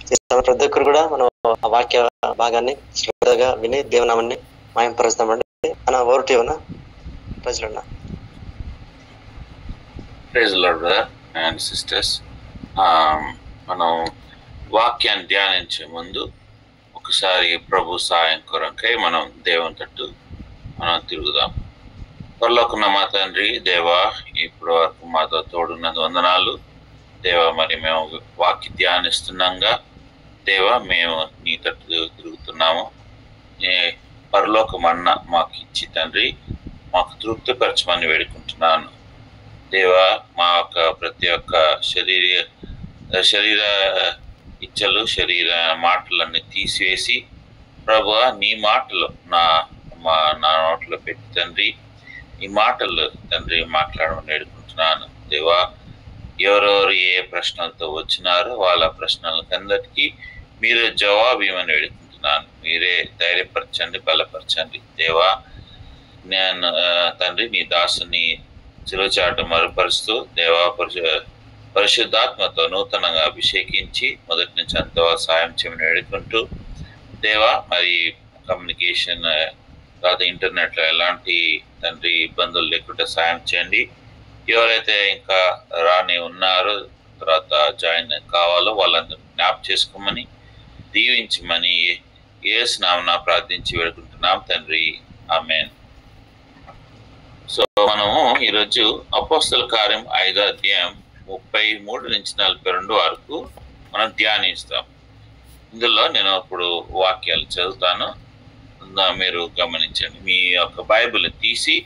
ప్రతి ఒక్కరు కూడా మనం ఆ వాక్య భాగాన్ని శ్రద్ధగా విని దేవునామాన్ని మాయంపరుస్తామండి. అన్న ఓవర్ టు యు అన్న. ప్రజలున్నా praise Lord brother and sisters. మనం వాక్యాన్ని ధ్యానించే ముందు ఒకసారి ప్రభు సాయం కొరకై మనం దేవుని తట్టు మనం తిరుగుదాం. పరలోకమున్న మా తండ్రి దేవా, ఇప్పటి వరకు మాతో తోడున్నది వందనాలు దేవా. మరి మేము వాక్య ధ్యానిస్తున్నాగా దేవా, మేము నీ తట్టు తిరుగుతున్నాము. పరలోకమన్న మాకు ఇచ్చి తండ్రి మాకు తృప్తిపరచమని వేడుకుంటున్నాను దేవా. మా యొక్క ప్రతి ఒక్క శరీర ఇచ్చలు, శరీర మాటలన్నీ తీసివేసి ప్రభువా నీ మాటలు నా నోట్లో పెట్టి తండ్రి ఈ మాటలు తండ్రి మాట్లాడమని వేడుకుంటున్నాను దేవా. ఎవరెవరు ఏ ప్రశ్నలతో వచ్చినారో వాళ్ళ ప్రశ్నలకందరికీ మీరు జవాబు ఇవ్వమని వేడుకుంటున్నాను. మీరే ధైర్యపరచండి, బలపరచండి దేవా. నేను తండ్రి నీ దాసుని చిలుచాట మరుపరుస్తూ దేవా పరిశుద్ధాత్మతో నూతనంగా అభిషేకించి మొదటి నుంచి అంత సాయం చేయమని వేడుకుంటూ దేవా, మరి కమ్యూనికేషన్ కాదు ఇంటర్నెట్లో ఎలాంటి తండ్రి ఇబ్బందులు లేకుండా సాయం చేయండి. ఎవరైతే ఇంకా రాని ఉన్నారో తర్వాత జాయిన్ కావాలో వాళ్ళందరూ జ్ఞాపకం చేసుకోమని దీవించమని యేసు నామమున ప్రార్థించి వేడుకుంటున్నాం తండ్రి, ఆమేన్. సో మనము ఈరోజు అపోస్తల కార్యం 5వ అధ్యాయం 33 నుంచి 42 వరకు మనం ధ్యానిస్తాం. ఇందులో నేను ఇప్పుడు వాక్యాలు చదువుతాను, మీరు గమనించండి. మీ యొక్క బైబిల్ తీసి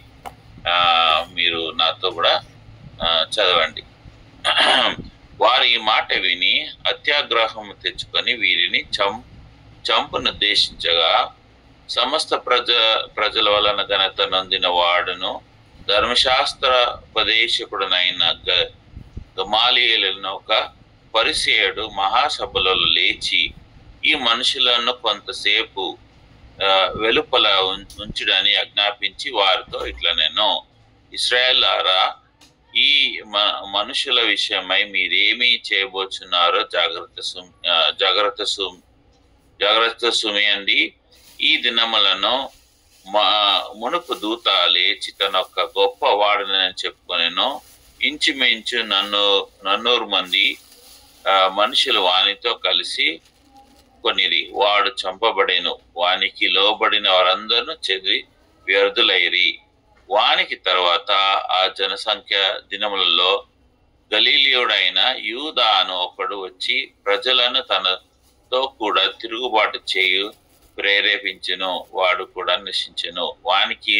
మీరు నాతో కూడా చదవండి. వారు ఈ మాట విని అత్యాగ్రహం తెచ్చుకొని వీరిని చంపునుద్దేశించగా సమస్త ప్రజల వలన ఘనత నొందిన వాడును ధర్మశాస్త్ర ఉపదేశకుడునైన గమాలియేలును ఒక పరిసయ్యుడు మహాసభలో లేచి ఈ మనుషులను కొంతసేపు వెలుపల ఉంచుడని ఆజ్ఞాపించి వారితో ఇట్లా, నేను ఇశ్రాయేలారా, ఈ మనుషుల విషయమై మీరేమీ చేయబోచున్నారో జాగ్రత్త సుమియండి. ఈ దినములను మునుపు దూత లేచి తన ఒక గొప్ప వాడనని చెప్పుకొనెను. ఇంచుమించు 400 మంది మనుషులు వానితో కలిసి కొనిరి. వాడు చంపబడెను. వానికి లోబడిన వారందరూ చెదిరి వ్యర్థులైరి. వానికి తర్వాత ఆ జనసంఖ్య దినములలో గలీలియుడైన యూదా అను ఒకడు వచ్చి ప్రజలను తనతో కూడా తిరుగుబాటు చేయు ప్రేరేపించెను. వాడు కూడా నశించెను. వానికి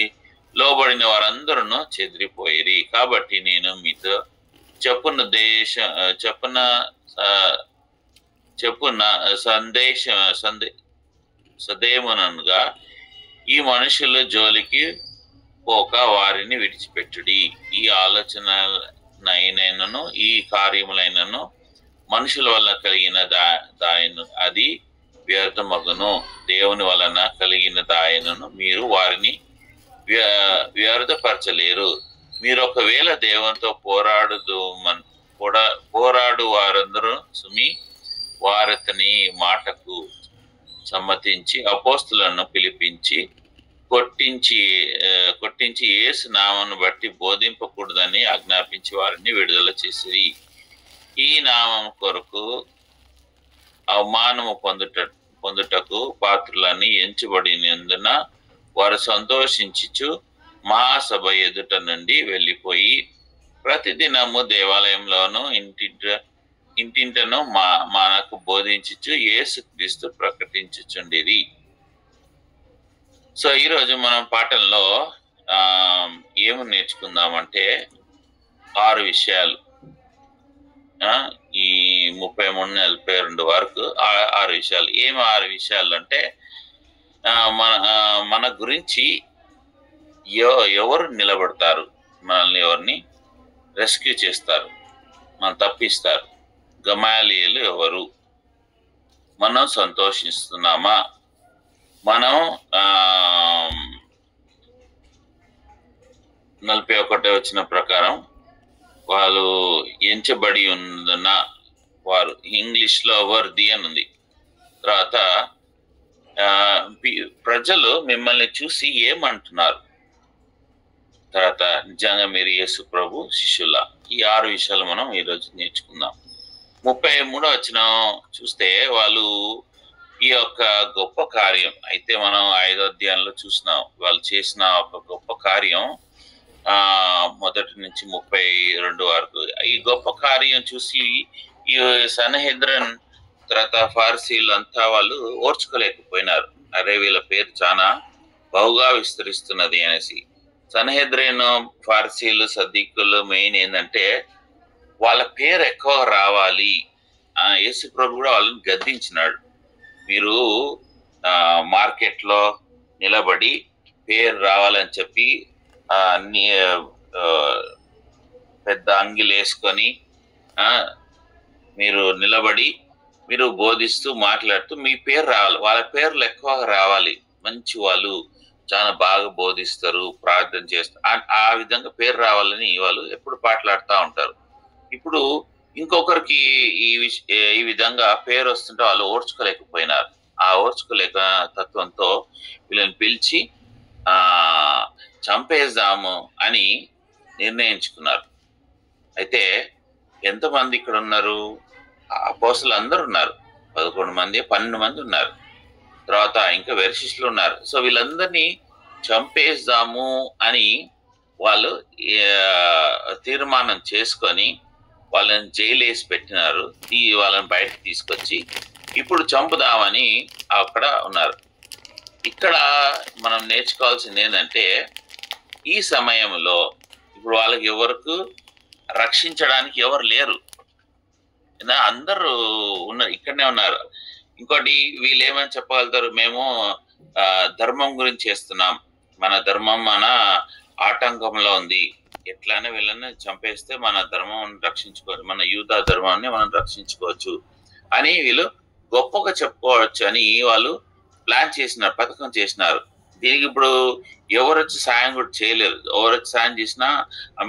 లోబడిన వారందరూ చెదిరిపోయిరి. కాబట్టి నేను మీతో సదేమునగా ఈ మనుషుల జోలికి పోక వారిని విడిచిపెట్టుడి. ఈ ఆలోచనైనను ఈ కార్యములైనను మనుషుల వలన కలిగిన అది వ్యర్థమగును. దేవుని వలన కలిగిన దాయనను మీరు వారిని వ్యర్థపరచలేరు. మీరు ఒకవేళ దేవునితో పోరాడు వారందరూ సుమి వారతని మాటకు సమ్మతించి అపోస్తులను పిలిపించి కొట్టించి యేసు నామమును బట్టి బోధింపకూడదని ఆజ్ఞాపించి వారిని విడుదల చేసిరి. ఈ నామం కొరకు అవమానము పొందుటకు పాత్రులని ఎంచబడినందున వారు సంతోషించుచు మహాసభ ఎదుట నుండి వెళ్ళిపోయి ప్రతిదినము దేవాలయంలోను ఇంటింటను మనకు బోధించుచు యేసుక్రీస్తు ప్రకటించుచుండిరి. సో ఈరోజు మనం పాఠంలో ఏమి నేర్చుకుందామంటే 6 విషయాలు. ఈ 33-42 వరకు 6 విషయాలు. ఏమి 6 విషయాలు అంటే, మన గురించి ఎవరు నిలబడతారు, మనల్ని ఎవరిని రెస్క్యూ చేస్తారు, మనం తప్పిస్తారు, గమాలియేలు ఎవరు, మనం సంతోషిస్తున్నామా, మనం 41 వచ్చిన ప్రకారం వాళ్ళు ఎంచబడి ఉన్న వారు, ఇంగ్లీష్లో వర్ది అని ఉంది, తర్వాత ప్రజలు మిమ్మల్ని చూసి ఏమంటున్నారు, తర్వాత నిజంగా మీరు యేసు ప్రభు శిష్యుల, ఈ 6 విషయాలు మనం ఈరోజు నేర్చుకుందాం. 33వ వచనం చూస్తే వాళ్ళు ఈ యొక్క గొప్ప కార్యం అయితే మనం 5వ అధ్యాయంలో చూసినాం. వాళ్ళు చేసిన ఒక గొప్ప కార్యం మొదటి నుంచి 32 వరకు. ఈ గొప్ప కార్యం చూసి ఈ సన్హెద్రిన్ తర్వాత ఫార్సీలు అంతా వాళ్ళు ఓర్చుకోలేకపోయినారు. అరే వీళ్ళ పేరు చాలా బహుగా విస్తరిస్తున్నది అనేసి. సన్హెద్రిన్, ఫార్సీలు, సద్దీకులు మెయిన్ ఏంటంటే వాళ్ళ పేరు ఎక్కువ రావాలి. యేసు ప్రభు కూడా వాళ్ళని గద్దించినాడు. మీరు మార్కెట్లో నిలబడి పేరు రావాలని చెప్పి పెద్ద అంగిలు వేసుకొని మీరు నిలబడి మీరు బోధిస్తూ మాట్లాడుతూ మీ పేరు రావాలి, వాళ్ళ పేర్లు ఎక్కువగా రావాలి, మంచి వాళ్ళు, చాలా బాగా బోధిస్తారు, ప్రార్థన చేస్తారు, ఆ విధంగా పేరు రావాలని వాళ్ళు ఎప్పుడు పాటలాడుతూ ఉంటారు. ఇప్పుడు ఇంకొకరికి ఈ విధంగా పేరు వస్తుంటే వాళ్ళు ఓర్చుకోలేకపోయినారు. ఆ ఓర్చుకోలేక తత్వంతో వీళ్ళని పిలిచి చంపేద్దాము అని నిర్ణయించుకున్నారు. అయితే ఎంతమంది ఇక్కడ ఉన్నారు? అపోస్తలులు అందరూ ఉన్నారు. 11 మంది 12 మంది ఉన్నారు. తర్వాత ఇంకా వేరే శిష్యులు ఉన్నారు. సో వీళ్ళందరినీ చంపేద్దాము అని వాళ్ళు తీర్మానం చేసుకొని వాళ్ళని జైలు వేసి పెట్టినారు. వాళ్ళని బయటకు తీసుకొచ్చి ఇప్పుడు చంపుదామని అక్కడ ఉన్నారు. ఇక్కడ మనం నేర్చుకోవాల్సింది ఏంటంటే ఈ సమయంలో ఇప్పుడు వాళ్ళకి ఎవరికి రక్షించడానికి ఎవరు లేరు, అందరూ ఉన్నారు, ఇక్కడనే ఉన్నారు. ఇంకోటి వీళ్ళు ఏమని చెప్పగలుగుతారు, మేము ధర్మం గురించి చేస్తున్నాం, మన ధర్మం మన ఆటంకంలో ఉంది, ఎట్లానే వీళ్ళని చంపేస్తే మన ధర్మం రక్షించుకోవచ్చు, మన యూదా ధర్మాన్ని మనం రక్షించుకోవచ్చు అని వీళ్ళు గొప్పగా చెప్పుకోవచ్చు అని వాళ్ళు ప్లాన్ చేసినారు, పథకం చేసినారు. దీనికి ఇప్పుడు ఎవరు వచ్చి సాయం కూడా చేయలేరు. ఎవరు వచ్చి సాయం చేసినా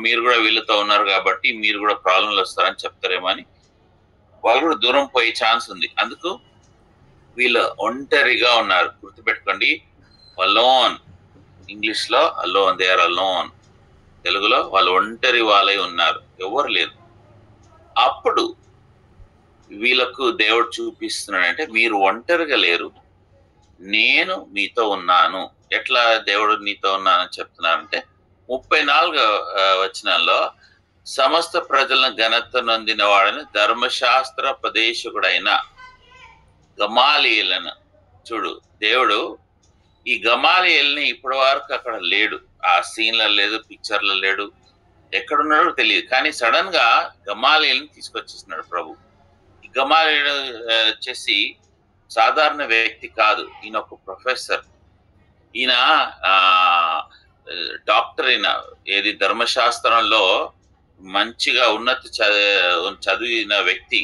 మీరు కూడా వీళ్ళతో ఉన్నారు కాబట్టి మీరు కూడా ప్రాబ్లంలు వస్తారని చెప్తారేమో అని వాళ్ళు కూడా దూరం పోయే ఛాన్స్ ఉంది. అందుకు వీళ్ళు ఒంటరిగా ఉన్నారు. గుర్తుపెట్టుకోండి, అలోన్, ఇంగ్లీష్ లో అలోన్, దే ఆర్ అలోన్, తెలుగులో వాళ్ళు ఒంటరి వాళ్ళై ఉన్నారు, ఎవరు లేరు. అప్పుడు వీళ్ళకు దేవుడు చూపిస్తున్నాడంటే మీరు ఒంటరిగా లేరు, నేను మీతో ఉన్నాను. ఎట్లా దేవుడు నీతో ఉన్నానని చెప్తున్నానంటే 34వ వచనంలో సమస్త ప్రజలను ఘనత నొందిన వాడని ధర్మశాస్త్ర ఉపదేశకుడైన గమాలియేలును చూడు. దేవుడు ఈ గమాలియేలుని ఇప్పటి వరకు అక్కడ లేడు, ఆ సీన్లో లేదు, పిక్చర్లో లేడు, ఎక్కడున్నాడో తెలియదు. కానీ సడన్ గా గమాలియేలుని తీసుకొచ్చేస్తున్నాడు ప్రభు. ఈ గమాలియేలు వచ్చేసి సాధారణ వ్యక్తి కాదు, ఈయన ఒక ప్రొఫెసర్. ఈయన డాక్టర్, అయిన ఏది ధర్మశాస్త్రంలో మంచిగా ఉన్నత చదివిన వ్యక్తి,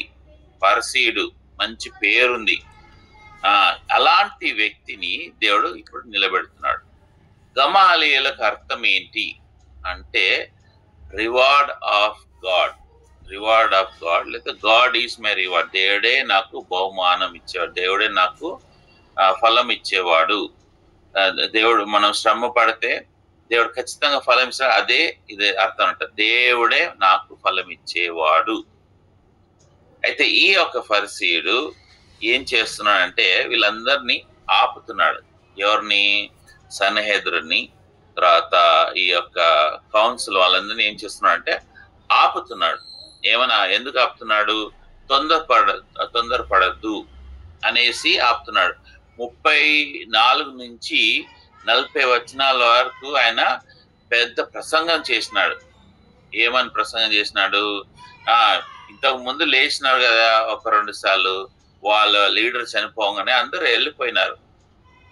పారసీయుడు, మంచి పేరుంది. అలాంటి వ్యక్తిని దేవుడు ఇప్పుడు నిలబెడుతున్నాడు. గమాలియేలుకు అర్థం ఏంటి అంటే reward of God, reward of God, లేదా గాడ్ ఈజ్ మై రివార్డ్, దేవుడే నాకు బహుమానం ఇచ్చేవాడు, దేవుడే నాకు ఫలం ఇచ్చేవాడు. దేవుడు మనం శ్రమ పడితే దేవుడు ఖచ్చితంగా ఫలం ఇస్తాడు, అదే ఇదే అర్థం అంట, దేవుడే నాకు ఫలం ఇచ్చేవాడు. అయితే ఈ యొక్క ఫరిసీయుడు ఏం చేస్తున్నాడంటే వీళ్ళందరినీ ఆపుతున్నాడు. ఎవరిని? సన్హెద్రిని, తర్వాత ఈ యొక్క కౌన్సిల్ వాళ్ళందరినీ ఏం చేస్తున్నాడంటే ఆపుతున్నాడు. ఏమన్నా ఎందుకు ఆపుతున్నాడు? తొందరపడద్దు అనేసి ఆపుతున్నాడు. 34 నుంచి 40 వచనాల వరకు ఆయన పెద్ద ప్రసంగం చేసినాడు. ఏమని ప్రసంగం చేసినాడు? ఇంతకు ముందు లేచినారు కదా ఒక 2 సార్లు, వాళ్ళ లీడర్ చనిపోగానే అందరూ వెళ్ళిపోయినారు.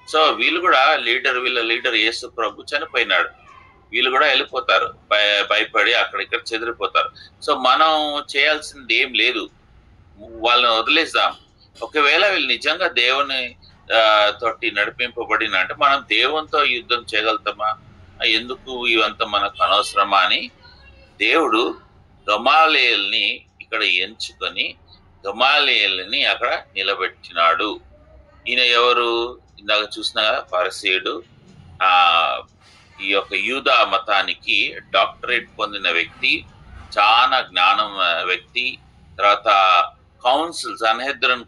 సో వీళ్ళు కూడా వీళ్ళ లీడర్ యేసు ప్రభు చనిపోయినాడు, వీళ్ళు కూడా వెళ్ళిపోతారు, భయపడి అక్కడిక్కడ చెదిరిపోతారు. సో మనం చేయాల్సింది ఏం లేదు, వాళ్ళని వదిలేద్దాం. ఒకవేళ వీళ్ళు నిజంగా దేవుని తోటి నడిపింపబడిన అంటే మనం దేవునితో యుద్ధం చేయగలుగుతామా, ఎందుకు ఇవంతా మనకు అనవసరమా అని దేవుడు గమాలియేలుని ఇక్కడ ఎంచుకొని గమాలియేలుని అక్కడ నిలబెట్టినాడు. ఈయన ఎవరు? ఇందాక చూసిన పరిసయ్యుడు. ఆ ఈ యొక్క యూదా మతానికి డాక్టరేట్ పొందిన వ్యక్తి, చాలా జ్ఞానం వ్యక్తి. తర్వాత కౌన్సిల్ సన్హెద్రన్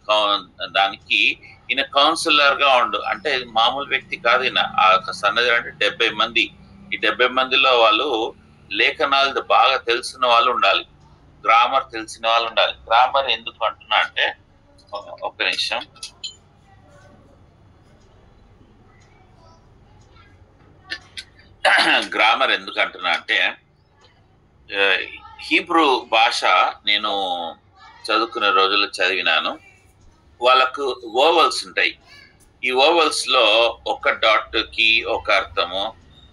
దానికి ఈయన కౌన్సిలర్ గా ఉండు, అంటే మామూలు వ్యక్తి కాదు ఈయన. ఆ సన్హెద్రన్ అంటే 70 మంది. ఈ 70 మందిలో వాళ్ళు లేఖనాలు బాగా తెలిసిన వాళ్ళు ఉండాలి, గ్రామర్ తెలిసిన వాళ్ళు ఉండాలి. గ్రామర్ ఎందుకు అంటున్నా అంటే, ఒక నిమిషం, గ్రామర్ ఎందుకు అంటున్నా అంటే, హీబ్రూ భాష నేను చదువుకునే రోజుల్లో చదివినాను. వాళ్ళకు ఓవల్స్ ఉంటాయి. ఈ ఓవల్స్ లో ఒక డాట్ కి ఒక అర్థము,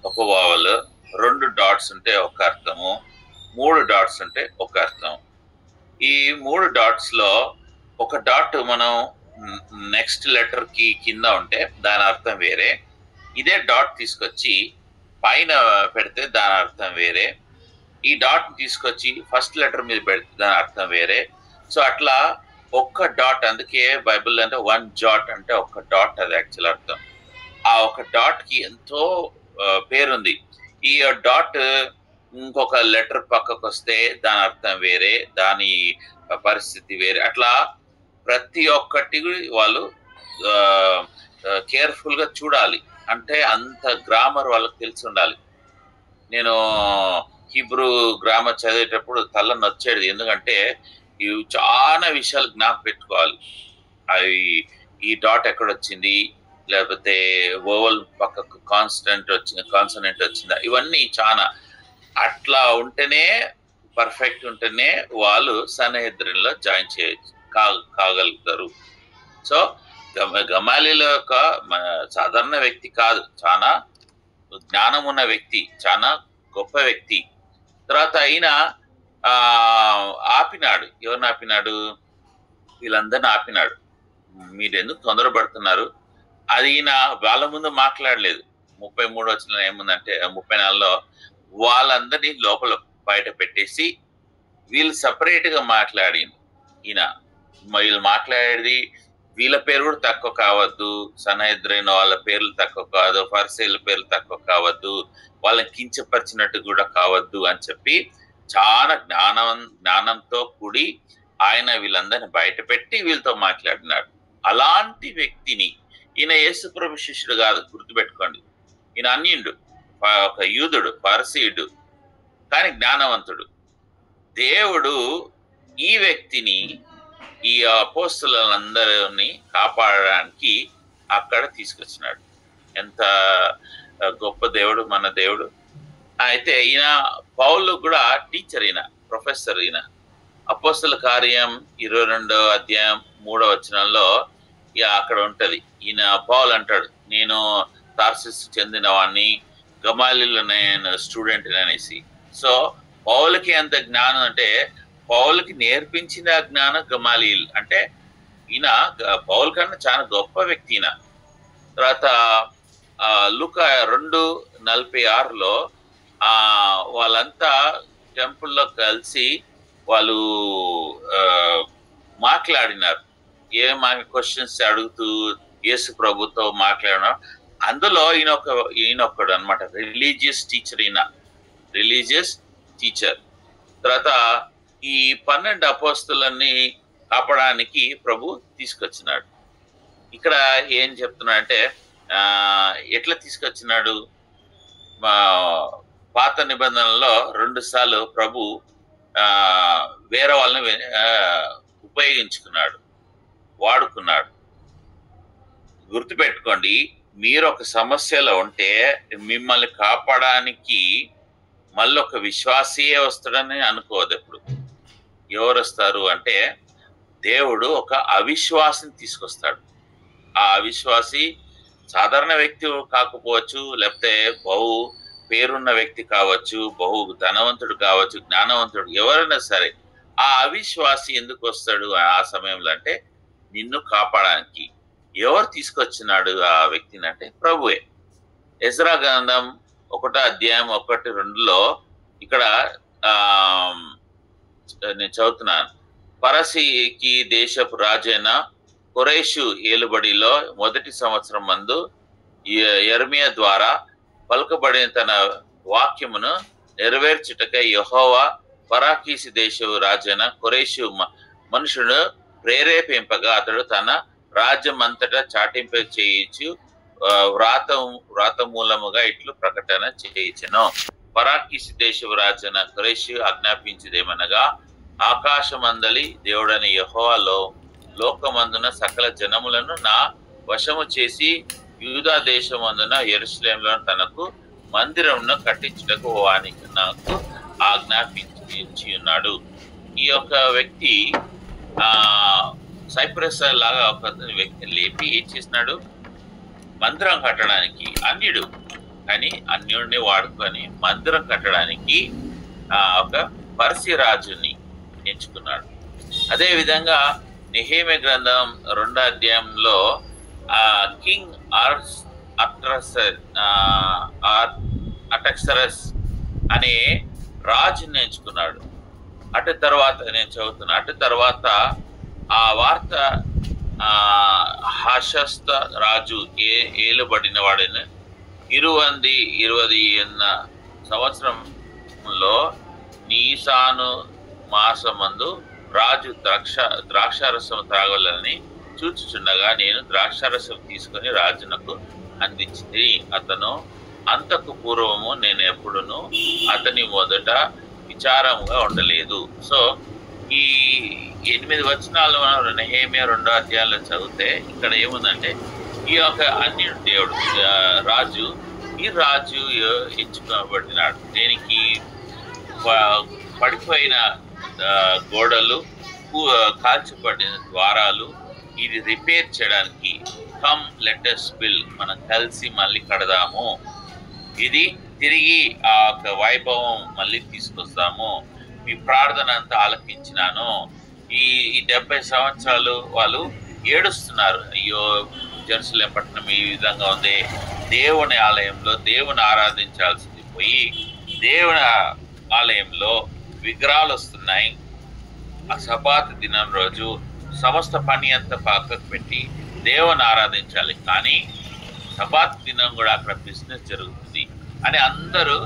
ఒక ఓవల్. 2 డాట్స్ ఉంటే ఒక అర్థము, 3 డాట్స్ ఉంటే ఒక అర్థం. ఈ 3 డాట్స్ లో ఒక డాట్ మనం నెక్స్ట్ లెటర్ కి కింద ఉంటే దాని అర్థం వేరే. ఇదే డాట్ తీసుకొచ్చి పైన పెడితే దాని అర్థం వేరే. ఈ డాట్ తీసుకొచ్చి ఫస్ట్ లెటర్ మీద పెడితే దాని అర్థం వేరే. సో అట్లా ఒక్క డాట్, అందుకే బైబిల్ అంటే 1 జాట్ అంటే ఒక్క డాట్, అది యాక్చువల్ అర్థం. ఆ ఒక డాట్ కి ఎంతో పేరుంది. ఈ డాట్ ఇంకొక లెటర్ పక్కకు వస్తే దాని అర్థం వేరే, దాని పరిస్థితి వేరే. అట్లా ప్రతి ఒక్కటి వాళ్ళు కేర్ఫుల్ గా చూడాలి. అంటే అంత గ్రామర్ వాళ్ళకి తెలిసి ఉండాలి. నేను హీబ్రూ గ్రామర్ చదివేటప్పుడు తల నొచ్చేది, ఎందుకంటే ఇవి చాలా విషయాలు జ్ఞాపకం పెట్టుకోవాలి. అవి ఈ డాట్ ఎక్కడొచ్చింది, లేకపోతే ఓవల్ పక్కకు కాన్సనెంట్ వచ్చిందా, ఇవన్నీ చాలా అట్లా ఉంటేనే, పర్ఫెక్ట్ ఉంటేనే వాళ్ళు సన్హెద్రిన్లో జాయిన్ చేయొచ్చు, కాగలుగుతారు. సో గమాలీల యొక్క సాధారణ వ్యక్తి కాదు, చాలా జ్ఞానం ఉన్న వ్యక్తి, చాలా గొప్ప వ్యక్తి. తర్వాత అయినా ఆపినాడు. ఎవరిని ఆపినాడు? వీళ్ళందరినీ ఆపినాడు. మీరు ఎందుకు తొందరపడుతున్నారు? అది ఈయన వాళ్ళ ముందు మాట్లాడలేదు. 33 వచ్చిన ఏముందంటే 34లో వాళ్ళందరినీ లోపల బయట పెట్టేసి వీళ్ళు సపరేట్ గా మాట్లాడింది. ఈయన వీళ్ళు మాట్లాడేది వీళ్ళ పేరు కూడా తక్కువ కావద్దు, సన్హెద్రిన్ వాళ్ళ పేర్లు తక్కువ కాదు, ఫరిసయ్యుల పేర్లు తక్కువ కావద్దు, వాళ్ళని కించపరిచినట్టు కూడా కావద్దు అని చెప్పి చాలా జ్ఞానంతో కూడి ఆయన వీళ్ళందరినీ బయట పెట్టి వీళ్ళతో మాట్లాడినాడు. అలాంటి వ్యక్తిని ఈయన యేసుప్రభు శిష్యుడు కాదు, గుర్తుపెట్టుకోండి. ఈయన అన్యుడు, ఒక యూదుడు, పారసీయుడు, కానీ జ్ఞానవంతుడు. దేవుడు ఈ వ్యక్తిని, ఈ అపోస్తలులందరినీ కాపాడడానికి అక్కడ తీసుకొచ్చినాడు. ఎంత గొప్ప దేవుడు మన దేవుడు. అయితే ఈయన పౌలు కూడా టీచర్, ఈయన ప్రొఫెసర్. ఈయన అపోస్తల కార్యం 22వ అధ్యాయం 3వ వచనంలో అక్కడ ఉంటది. ఈయన పౌలు అంటాడు, నేను తార్సిస్ చెందిన వాడిని, గమాలీలో నేను స్టూడెంట్ అనేసి. సో పౌలకి ఎంత జ్ఞానం అంటే, పౌలకి నేర్పించిన జ్ఞానం గమాలీల్. అంటే ఈయన పౌల్ కన్నా చాలా గొప్ప వ్యక్తి ఈయన. తర్వాత లూకా 2:46లో వాళ్ళంతా టెంపుల్లో కలిసి వాళ్ళు మాట్లాడినారు. క్వశ్చన్స్ అడుగుతూ యేసు ప్రభుతో మాట్లాడినారు. అందులో ఈయనొక్కడు అనమాట రిలీజియస్ టీచర్. ఈయన రిలీజియస్ టీచర్. తర్వాత ఈ 12 అపోస్తలుని కాపాడడానికి ప్రభు తీసుకొచ్చినాడు. ఇక్కడ ఏం చెప్తున్నాడంటే, ఎట్లా తీసుకొచ్చినాడు? పాత నిబంధనలో 2 సార్లు ప్రభు వేరే వాళ్ళని ఉపయోగించుకున్నాడు, వాడుకున్నాడు. గుర్తుపెట్టుకోండి, మీరు ఒక సమస్యలో ఉంటే మిమ్మల్ని కాపాడడానికి మళ్ళీ ఒక విశ్వాసీయే వస్తాడని అనుకోవద్దు. ఎప్పుడు ఎవరు వస్తారు అంటే, దేవుడు ఒక అవిశ్వాసిని తీసుకొస్తాడు. ఆ అవిశ్వాసి సాధారణ వ్యక్తి కాకపోవచ్చు, లేకపోతే బహు పేరున్న వ్యక్తి కావచ్చు, బహు ధనవంతుడు కావచ్చు, జ్ఞానవంతుడు, ఎవరైనా సరే. ఆ అవిశ్వాసి ఎందుకు వస్తాడు ఆ సమయంలో అంటే, నిన్ను కాపాడడానికి. ఎవరు తీసుకొచ్చినాడు ఆ వ్యక్తిని అంటే ప్రభువే. ఎజ్రా గ్రంథం 1వ అధ్యాయం 1-2లో ఇక్కడ నేను చదువుతున్నాను. పరసీకి దేశపు రాజైన కొరేషు ఏలుబడిలో మొదటి సంవత్సరం మందు యెరెమీయా ద్వారా పలుకబడిన తన వాక్యమును నెరవేర్చుటకై యెహోవా పరాకీసి దేశపు రాజైన కొరేషు మనుషుడు ప్రేరేపింపగా అతడు తన రాజ్యం అంతటా చాటింప చేయించు వ్రాత మూలముగా ఇట్లు ప్రకటన చేయించెను. పరాకీసి దేశపు రాజైన కొరేషు ఆజ్ఞాపించేదేమనగా, ఆకాశమందలి దేవుడని యెహోవాలో లోకమందున సకల జనములను నా వశము చేసి యూదా దేశమందున యెరూషలేములో తనకు మందిరమును కట్టించుటకు వానికి నాకు ఆజ్ఞాపించి ఉన్నాడు. ఈ యొక్క వ్యక్తి సైప్రస్ లాగా ఒక వ్యక్తిని లేపి ఏం చేసినాడు, మందిరం కట్టడానికి, అన్యుడు కానీ అన్యుడిని వాడుకొని మందిరం కట్టడానికి ఒక పర్సి రాజుని ఎంచుకున్నాడు. అదే విధంగా నెహెమ్యా గ్రంథం 2వ అధ్యాయంలో కింగ్ అర్తహషస్త అనే రాజుని ఎంచుకున్నాడు. అటు తర్వాత నేను చదువుతున్నా, అటు తర్వాత ఆ వార్త హషస్త రాజు ఏలుబడిన వాడిని 20 సంవత్సరంలో నీసాను మాసమందు రాజు ద్రాక్షారసం త్రాగలని చూచుచుండగా నేను ద్రాక్షారసం తీసుకొని రాజునకు అందించింది. అతను అంతకు పూర్వము నేను ఎప్పుడును అతని మొదట విచారముగా ఉండలేదు. సో ఈ 8 వచనాలు మనం నెహెమ్యా 2వ అధ్యాయంలో చదివితే ఇక్కడ ఏముందంటే, ఈ యొక్క అన్యుడు దేవుడు రాజు, ఈ రాజు ఎంచుకోబడినాడు దేనికి? పడిపోయిన గోడలు, కాల్చబడిన ద్వారాలు, ఇది రిపేర్ చేయడానికి. కమ్ లెట్ us build, మనం కలిసి మళ్ళీ కడదాము, ఇది తిరిగి ఆ యొక్క వైభవం మళ్ళీ తీసుకొస్తాము, మీ ప్రార్థన అంతా ఆలకించినాను. ఈ 70 సంవత్సరాలు వాళ్ళు ఏడుస్తున్నారు, అయ్యో జెరూసలేం పట్టణం ఈ విధంగా ఉంది, దేవుని ఆలయంలో దేవుని ఆరాధించాల్సింది పోయి దేవుని ఆలయంలో విగ్రహాలు వస్తున్నాయి. ఆ సబాత్ దినం రోజు సమస్త పని అంతా పక్కకు పెట్టి దేవుని ఆరాధించాలి, కానీ సబాత్ దినం కూడా అక్కడ బిజినెస్ జరుగుతుంది అని అందరూ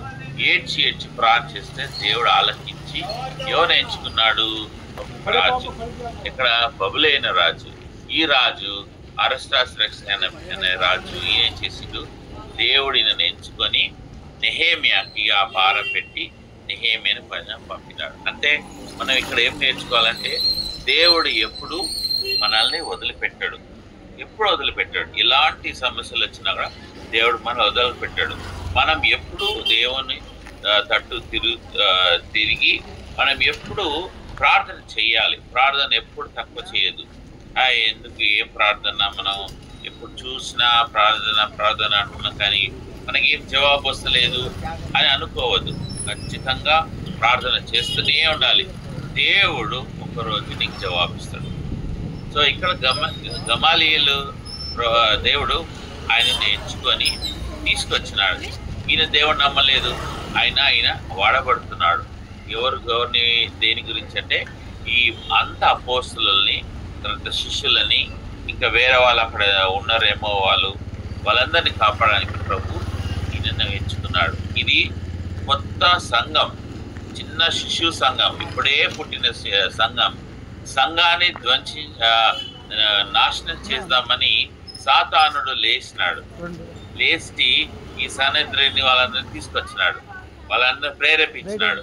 ఏడ్చి ప్రార్థిస్తే దేవుడు ఆలకించి ఎవరు ఎంచుకున్నాడు? రాజు, ఇక్కడ బబులైన రాజు. ఈ రాజు అరస్టాస్రక్స్ అనే రాజు ఏం చేసిండు? దేవుడిని ఎంచుకొని నెహెమ్యాకి ఆ భారం పెట్టి నెహెమ్యాని పంపినాడు. అంటే మనం ఇక్కడ ఏం నేర్చుకోవాలంటే, దేవుడు ఎప్పుడు మనల్ని వదిలిపెట్టాడు, ఎప్పుడు వదిలిపెట్టాడు. ఇలాంటి సమస్యలు వచ్చినా కూడా దేవుడు మనం వదిలిపెట్టాడు. మనం ఎప్పుడు దేవుని తట్టు తిరిగి మనం ఎప్పుడు ప్రార్థన చేయాలి. ప్రార్థన ఎప్పుడు తక్కువ చేయదు. ఎందుకు ఏ ప్రార్థన మనం ఎప్పుడు చూసినా ప్రార్థన అంటున్నాం కానీ మనకి ఏం జవాబు వస్తలేదు అని అనుకోవద్దు. ఖచ్చితంగా ప్రార్థన చేస్తూనే ఉండాలి, దేవుడు ఒకరోజు నీకు జవాబిస్తాడు. సో ఇక్కడ గమాలీయులు దేవుడు ఆయనని ఎంచుకొని తీసుకొచ్చినాడు. ఈయన దేవుడు నమ్మలేదు, ఆయన వాడబడుతున్నాడు. ఎవరిని దేని గురించి అంటే, ఈ అంత అపోస్తులని, తర్వాత శిష్యులని, ఇంకా వేరే వాళ్ళు అక్కడ ఉన్నారేమో వాళ్ళందరినీ కాపాడడానికి ప్రభు ఈయన ఎంచుకున్నాడు. ఇది కొత్త సంఘం, చిన్న శిశు సంఘం, ఇప్పుడే పుట్టిన సంఘం. సంఘాన్ని నాశనం చేద్దామని సాతానుడు లేచినాడు. లేచి ఈ సనద్రిని వాళ్ళందరినీ తీసుకొచ్చినాడు, వాళ్ళందరూ ప్రేరేపించినాడు.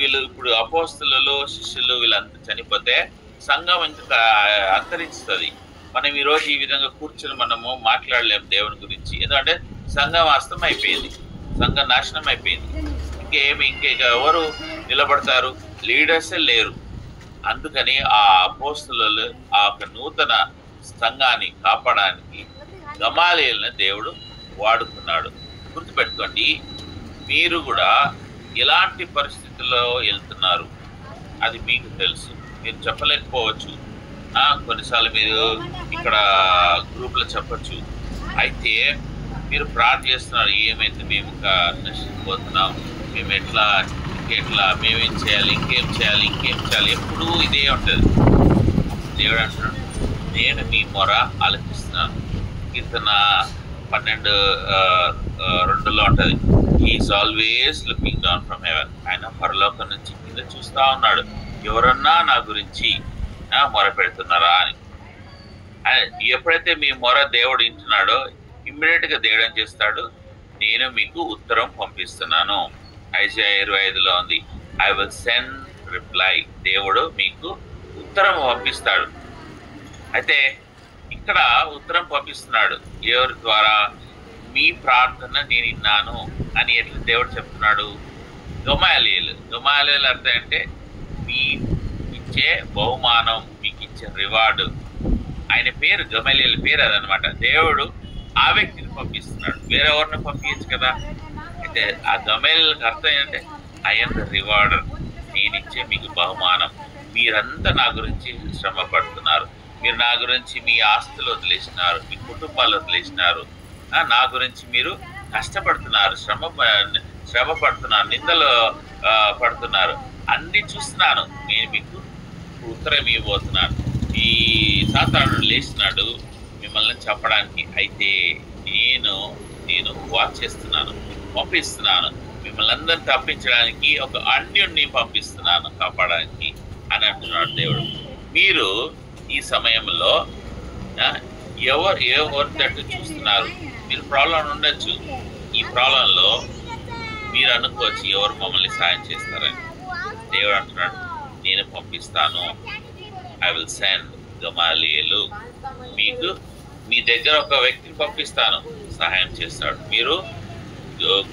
వీళ్ళు ఇప్పుడు అపోస్తులలో శిష్యులు వీళ్ళంతా చనిపోతే సంఘం ఇంకా అంతరిస్తుంది. మనం ఈరోజు ఈ విధంగా కూర్చొని మనము మాట్లాడలేము దేవుని గురించి, ఎందుకంటే సంఘం అస్తం అయిపోయింది, సంఘం నాశనం అయిపోయింది. ఇంకా ఎవరు నిలబడతారు? లీడర్సే లేరు. అందుకని ఆ అపోస్తులు ఆ యొక్క నూతన సంఘాన్ని కాపాడడానికి గమాలీయులను దేవుడు వాడుకున్నాడు. గుర్తుపెట్టుకోండి, మీరు కూడా ఎలాంటి పరిస్థితుల్లో వెళ్తున్నారు అది మీకు తెలుసు. మీరు చెప్పలేకపోవచ్చు, కొన్నిసార్లు మీరు ఇక్కడ గ్రూప్లో చెప్పచ్చు. అయితే మీరు ప్రార్థన చేస్తున్నారు, ఏమైతే మేము ఇంకా నష్టపోతున్నాం, మేము ఇంకెట్లా మేమేం చేయాలి, ఇంకేం చేయాలి. ఎప్పుడూ ఇదే ఉంటుంది. దేవుడు అంటున్నాడు, నేను మీ మొర ఆలకిస్తున్నాను. కీర్తన 12:2లో ఉంటది, he is always looking down from heaven. ఆయన పరలోకం నుంచి కింద చూస్తా ఉన్నాడు, ఎవరన్నా నా గురించి మొర పెడుతున్నారా అని. ఎప్పుడైతే మీ మొర దేవుడు వింటున్నాడో ఇమ్మీడియట్ గా దేవుడు ఏం చేస్తాడు, నేను మీకు ఉత్తరం పంపిస్తున్నాను. ఐజాయా 25లో ఉంది, ఐ విల్ సెండ్ రిప్లై. దేవుడు మీకు ఉత్తరం పంపిస్తాడు. అయితే ఇక్కడ ఉత్తరం పంపిస్తున్నాడు ఎవరి ద్వారా, మీ ప్రార్థన నేను విన్నాను అని ఎట్లా దేవుడు చెప్తున్నాడు. గమాలియేలు అర్థం అంటే మీ ఇచ్చే బహుమానం, మీకు ఇచ్చే రివార్డు. ఆయన పేరు గమాలియేలు పేరు అదనమాట. దేవుడు ఆ వ్యక్తిని పంపిస్తున్నాడు, వేరెవరిని పంపించచ్చు కదా. అయితే ఆ గమాలియేలుకి అర్థం ఏంటంటే ఐఎమ్ ద రివార్డర్, నేనిచ్చే మీకు బహుమానం. మీరంతా నా గురించి శ్రమ పడుతున్నారు, మీరు నా గురించి మీ ఆస్తులు వదిలేసినారు, మీ కుటుంబాలు వదిలేసినారు, నా గురించి మీరు కష్టపడుతున్నారు, శ్రమ పడుతున్నారు, నిందలు పడుతున్నారు, అన్ని చూస్తున్నాను. నేను మీకు ఉత్తరం ఇవ్వబోతున్నాను. ఈ సాతానుడు లేచినాడు మిమ్మల్ని చంపడానికి. అయితే నేను వాచ్ చేస్తున్నాను, పంపిస్తున్నాను, మిమ్మల్ని అందరిని తప్పించడానికి ఒక అన్యుణ్ణి పంపిస్తున్నాను కాపాడడానికి అని అంటున్నాడు దేవుడు. మీరు ఈ సమయంలో ఎవరి తట్టు చూస్తున్నారు? మీరు ప్రాబ్లం ఉండొచ్చు. ఈ ప్రాబ్లంలో మీరు అనుకోవచ్చు ఎవరు మమ్మల్ని సాయం చేస్తారని. దేవుడు అంటున్నాడు, నేను పంపిస్తాను. ఐ విల్ సెండ్ గమాలియేలు. మీకు మీ దగ్గర ఒక వ్యక్తిని పంపిస్తాను, సహాయం చేస్తాడు. మీరు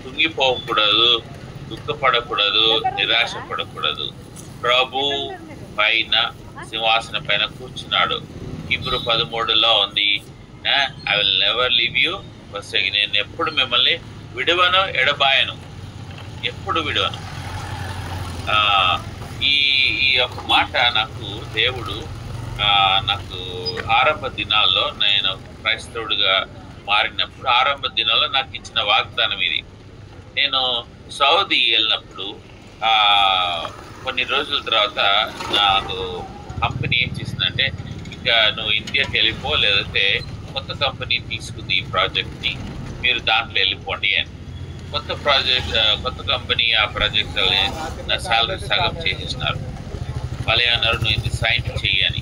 కుంగిపోకూడదు, దుఃఖపడకూడదు, నిరాశపడకూడదు. ప్రభు పైన సింహాసనం పైన కూర్చున్నాడు. హీబ్రూ 13లో ఉంది, I will never leave you forsake. నేను ఎప్పుడు మిమ్మల్ని విడువను, ఎడబాయను, ఎప్పుడు విడువను. ఈ యొక్క మాట నాకు దేవుడు నాకు ఆరంభ దినాల్లో, నేను క్రైస్తవుడిగా మారినప్పుడు ఆరంభ దినాల్లో నాకు ఇచ్చిన వాగ్దానం ఇది. నేను సౌదీ వెళ్ళినప్పుడు కొన్ని రోజుల తర్వాత నాకు కంపెనీ ఏం చేసిందంటే, ఇంకా నువ్వు ఇండియాకి వెళ్ళిపో, లేదంటే కొత్త కంపెనీ తీసుకుంది ఈ ప్రాజెక్ట్ని, మీరు దాంట్లో వెళ్ళిపోండి అని. కొత్త కంపెనీ ఆ ప్రాజెక్ట్ నా సాలరీ సగం చేసేసినారు. వాళ్ళు ఏమన్నారు, నువ్వు ఇది సైన్ చెయ్యని.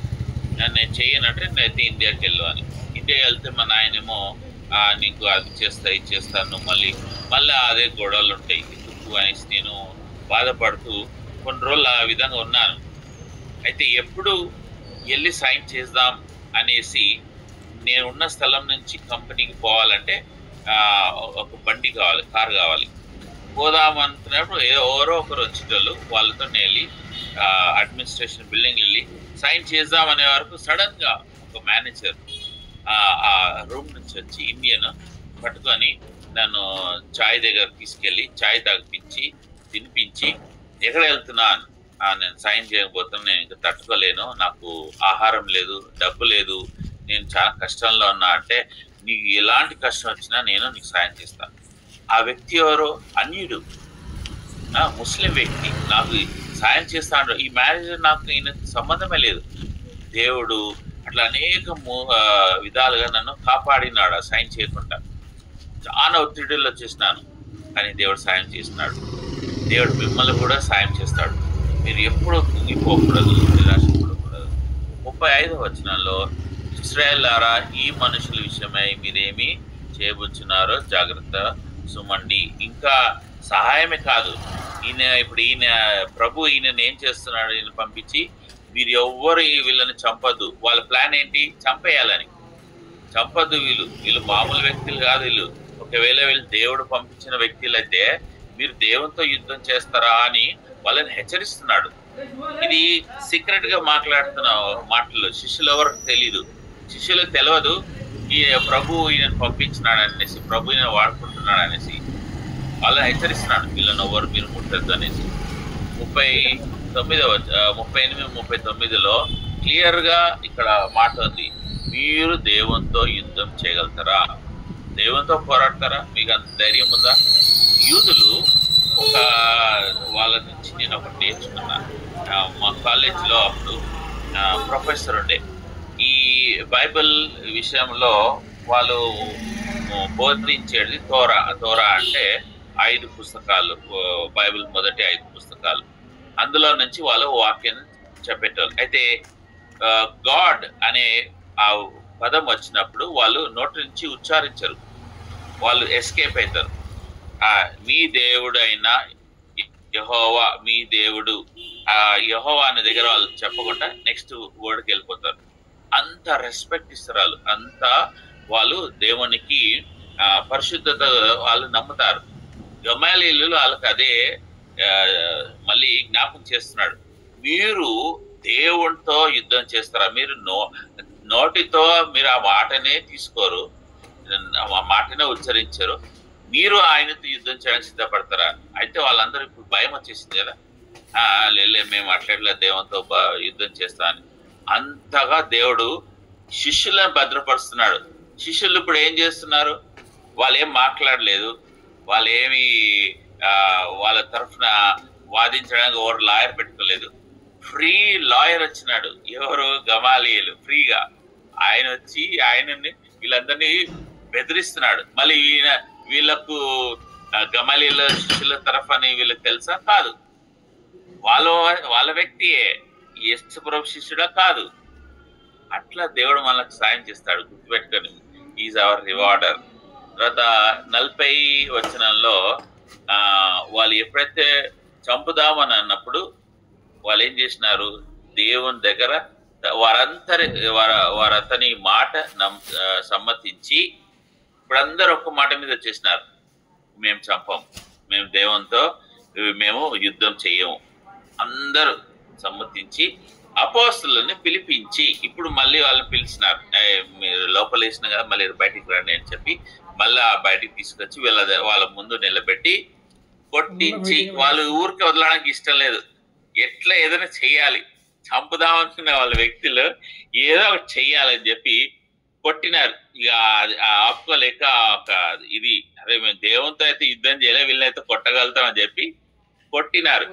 నేను చెయ్యనంటే నేనైతే ఇండియాకి వెళ్ళు అని. ఇండియా వెళ్తే మా నాయనేమో నీకు అది చేస్తా, ఇది చేస్తాను, మళ్ళీ అదే గొడవలు ఉంటాయి ఎందుకు అనేసి నేను బాధపడుతూ కొన్ని రోజులు ఆ విధంగా ఉన్నాను. అయితే ఎప్పుడు వెళ్ళి సైన్ చేద్దాం అనేసి, నేను ఉన్న స్థలం నుంచి కంపెనీకి పోవాలంటే ఒక బండి కావాలి, కారు కావాలి. పోదాం అనుకున్నప్పుడు ఎవరో ఒకరు వచ్చేటోళ్ళు, వాళ్ళతో నేను వెళ్ళి అడ్మినిస్ట్రేషన్ బిల్డింగ్ వెళ్ళి సైన్ చేద్దాం అనే వరకు సడన్గా ఒక మేనేజర్ ఆ రూమ్ నుంచి వచ్చి ఇండియన్ పట్టుకొని నన్ను చాయ్ దగ్గర తీసుకెళ్ళి చాయ్ తాగిపించి తినిపించి, ఎక్కడ వెళ్తున్నాను, నేను సైన్ చేయకపోతాను, నేను ఇంకా తట్టుకోలేను, నాకు ఆహారం లేదు, డబ్బు లేదు, నేను చాలా కష్టంలో ఉన్నా అంటే, నీకు ఎలాంటి కష్టం వచ్చినా నేను నీకు సాయం చేస్తాను. ఆ వ్యక్తి ఎవరో అన్యుడు, ముస్లిం వ్యక్తి నాకు సాయం చేస్తాడు. ఈ మ్యారేజ్ నాకు ఈయన సంబంధమే లేదు. దేవుడు అట్లా అనేక విధాలుగా నన్ను కాపాడినాడు సాయం చేయకుండా. చాలా ఒత్తిడిలో చేసినాను, కానీ దేవుడు సాయం చేసినాడు. దేవుడు మిమ్మల్ని కూడా సాయం చేస్తాడు. మీరు ఎప్పుడూ కుంగిపోకూడదు, నిరాశపడకూడదు. 35వ వచనంలో, ఇశ్రాయేలులారా, ఈ మనుషుల విషయమై మీరేమి చేయబుచ్చున్నారో జాగ్రత్త సుమండి. ఇంకా సహాయమే కాదు, ఈయన ప్రభు ఈయనని ఏం చేస్తున్నాడు, ఈయన పంపించి మీరు ఎవ్వరు వీళ్ళని చంపద్దు. వాళ్ళ ప్లాన్ ఏంటి, చంపేయాలని. చంపద్దు, వీళ్ళు మామూలు వ్యక్తులు కాదు. ఒకవేళ వీళ్ళు దేవుడు పంపించిన వ్యక్తులు అయితే మీరు దేవునితో యుద్ధం చేస్తారా అని వాళ్ళని హెచ్చరిస్తున్నాడు. ఇది సీక్రెట్ గా మాట్లాడుతున్న మాటలు శిష్యులు ఎవరికి తెలీదు. శిష్యులకు తెలియదు ఈ ప్రభు ఈయనను పంపించినాడు అనేసి, ప్రభు ఈయన వాడుకుంటున్నాడు అనేసి వాళ్ళని హెచ్చరిస్తున్నాడు. వీళ్ళని ఎవరు మీరు ముట్టద్దు అనేసి. 38-39లో క్లియర్ గా ఇక్కడ మాట ఉంది, మీరు దేవునితో యుద్ధం చేయగలుగుతారా, దేవునితో పోరాడతారా, మీకు అంత ధైర్యం ఉందా? యూదులు వాళ్ళ నుంచి నేను ఒకటి నేర్చుకున్నాను. మా కాలేజీలో అప్పుడు ప్రొఫెసర్ ఉండే, ఈ బైబిల్ విషయంలో వాళ్ళు బోధించేది తోరా అంటే 5 పుస్తకాలు, బైబిల్ మొదటి 5 పుస్తకాలు. అందులో నుంచి వాళ్ళు వాక్యం చెప్పేటోళ్ళు. అయితే గాడ్ అనే ఆ పదం వచ్చినప్పుడు వాళ్ళు నోటి నుంచి ఉచ్చారించరు, వాళ్ళు ఎస్కేప్ అవుతారు. మీ దేవుడైన యెహోవా, మీ దేవుడు, ఆ యెహోవా అనే దగ్గర వాళ్ళు చెప్పకుండా నెక్స్ట్ వర్డ్కి వెళ్ళిపోతారు. అంత రెస్పెక్ట్ ఇస్తారు వాళ్ళు, అంత వాళ్ళు దేవునికి పరిశుద్ధత వాళ్ళు నమ్ముతారు. గమలీలు వాళ్ళకి అదే మళ్ళీ జ్ఞాపకం చేస్తున్నాడు. మీరు దేవునితో యుద్ధం చేస్తారా? మీరు నోటితో మీరు ఆ మాటనే తీసుకోరు, ఆ మాటనే ఉచ్చరించరు, మీరు ఆయనతో యుద్ధం చేయడానికి సిద్ధపడతారా? అయితే వాళ్ళందరూ ఇప్పుడు భయం వచ్చేసింది కదా, లేలే మేము అట్లా దేవునితో యుద్ధం చేస్తా అని. అంతగా దేవుడు శిష్యులను భద్రపరుస్తున్నాడు. శిష్యులు ఇప్పుడు ఏం చేస్తున్నారు? వాళ్ళు ఏం మాట్లాడలేదు, వాళ్ళు ఏమి వాళ్ళ తరఫున వాదించడానికి ఎవరు లాయర్ పెట్టుకోలేదు. ఫ్రీ లాయర్ వచ్చినాడు, ఎవరు? గమాలీయులు. ఫ్రీగా ఆయన వచ్చి ఆయనని వీళ్ళందరినీ బెదిరిస్తున్నాడు. మళ్ళీ వీళ్ళకు గమాలీయుల శిష్యుల తరఫు అని వీళ్ళకి తెలుసా? కాదు. వాళ్ళ వ్యక్తియే, యేసు ప్రభు శిష్యుడా? కాదు. అట్లా దేవుడు మనకు సాయం చేస్తాడు, గుర్తుపెట్టుకొని. Is our rewarder. తర్వాత 40 వచనంలో వాళ్ళు ఎప్పుడైతే చంపుదామని అన్నప్పుడు వాళ్ళు ఏం చేసినారు? దేవుని దగ్గర వారతని మాట సమ్మతించి ఇప్పుడందరూ ఒక్క మాట మీద వచ్చేసినారు, మేము చంపం, మేము దేవునితో మేము యుద్ధం చెయ్యము. అందరూ సమ్మతించి అపోస్తలుని పిలిపించి ఇప్పుడు మళ్ళీ వాళ్ళని పిలిచినారు. మీరు లోపల వేసిన కదా, మళ్ళీ బయటికి రండి అని చెప్పి మళ్ళీ బయటికి తీసుకొచ్చి వాళ్ళ ముందు నిలబెట్టి కొట్టించి, వాళ్ళు ఊరికి వదలడానికి ఇష్టం లేదు, ఎట్లా ఏదైనా చెయ్యాలి, చంపుదామనుకున్న వాళ్ళ వ్యక్తులు ఏదో ఒకటి చెయ్యాలని చెప్పి కొట్టినారు. ఇక ఆపుకోలేక ఇది అదే మేము దేవునితో అయితే యుద్ధం చేయలే, వీళ్ళనైతే కొట్టగలుగుతామని చెప్పి కొట్టినారు.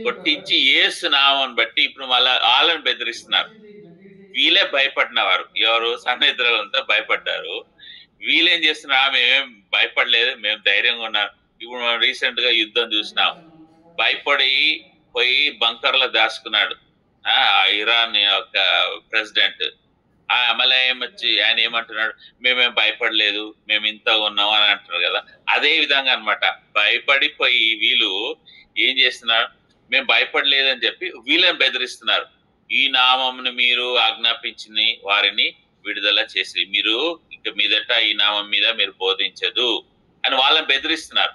కొట్టించి యేసు నామం బట్టి ఇప్పుడు మళ్ళా వాళ్ళని బెదిరిస్తున్నారు. వీళ్ళే భయపడినవారు, ఎవరు? సన్నిహితులంతా భయపడ్డారు. వీళ్ళేం చేస్తున్నారు? మేమేం భయపడలేదు, మేము ధైర్యంగా ఉన్నాం. ఇప్పుడు మనం రీసెంట్ గా యుద్ధం చూసినాం. భయపడి పోయి బంకర్లో దాచుకున్నాడు ఇరాన్ యొక్క ప్రెసిడెంట్. మళ్ళీ ఏమొచ్చి ఆయన ఏమంటున్నాడు? మేమేం భయపడలేదు, మేము ఇంత ఉన్నాం అని అంటున్నారు కదా. అదే విధంగా అనమాట, భయపడిపోయి వీళ్ళు ఏం చేస్తున్నారు? మేము భయపడలేదని చెప్పి వీళ్ళని బెదిరిస్తున్నారు. ఈ నామమును మీరు ఆజ్ఞాపించిన వారిని విడుదల చేసి మీరు ఇక మీదట ఈ నామం మీద మీరు బోధించదు అని వాళ్ళని బెదిరిస్తున్నారు.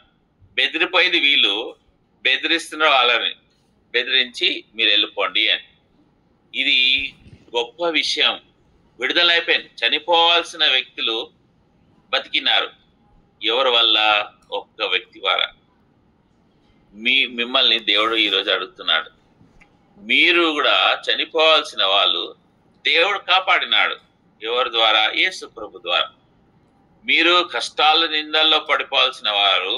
బెదిరిపోయింది వీళ్ళు, బెదిరిస్తున్నారు వాళ్ళని, బెదిరించి మీరు వెళ్ళిపోండి అని. ఇది గొప్ప విషయం. విడుదలైపోయింది. చనిపోవాల్సిన వ్యక్తులు బతికినారు. ఎవరి వల్ల? ఒక్క వ్యక్తి ద్వారా. మిమ్మల్ని దేవుడు ఈరోజు అడుగుతున్నాడు, మీరు కూడా చనిపోవాల్సిన వాళ్ళు దేవుడు కాపాడినాడు. ఎవరి ద్వారా? యేసు ప్రభు ద్వారా. మీరు కష్టాల నిందల్లో పడిపోవాల్సిన వారు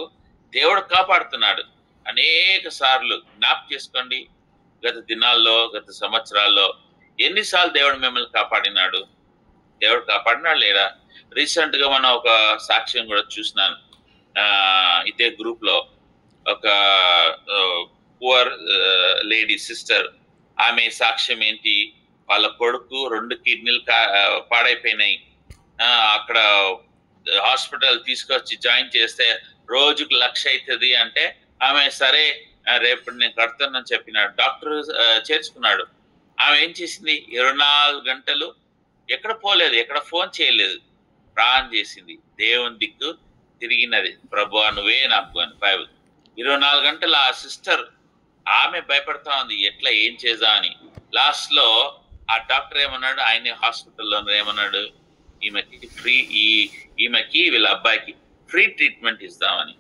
దేవుడు కాపాడుతున్నాడు. అనేక సార్లు జ్ఞాపకం చేసుకోండి, గత దినాల్లో, గత సంవత్సరాల్లో ఎన్నిసార్లు దేవుడు మిమ్మల్ని కాపాడినాడు? దేవుడు కాపాడినాడు లేదా? రీసెంట్ గా మనం ఒక సాక్ష్యం కూడా చూసినాను. ఇదే గ్రూప్ లో ఒక పువర్ లేడీ సిస్టర్, ఆమె సాక్ష్యం ఏంటి? వాళ్ళ కొడుకు 2 కిడ్నీలు పాడైపోయినాయి. అక్కడ హాస్పిటల్ తీసుకొచ్చి జాయిన్ చేస్తే రోజుకు 1,00,000 అవుతుంది అంటే ఆమె సరే రేపు నేను కడతానని చెప్పినాడు. డాక్టర్ చేర్చుకున్నాడు. ఆమె ఏం చేసింది? 24 గంటలు ఎక్కడ పోలేదు, ఎక్కడ ఫోన్ చేయలేదు, ప్రాణం చేసింది. దేవుని దిక్కు తిరిగినది. ప్రభువా నువ్వే నాకు అని బైబిల్. 24 గంటలు ఆ సిస్టర్ ఆమె భయపడతా ఉంది, ఎట్లా ఏం చేద్దా అని. లాస్ట్ లో ఆ డాక్టర్ ఏమన్నాడు? ఆయన హాస్పిటల్లో ఏమన్నాడు? ఈమెకి వీళ్ళ అబ్బాయికి ఫ్రీ ట్రీట్మెంట్ ఇస్తామని.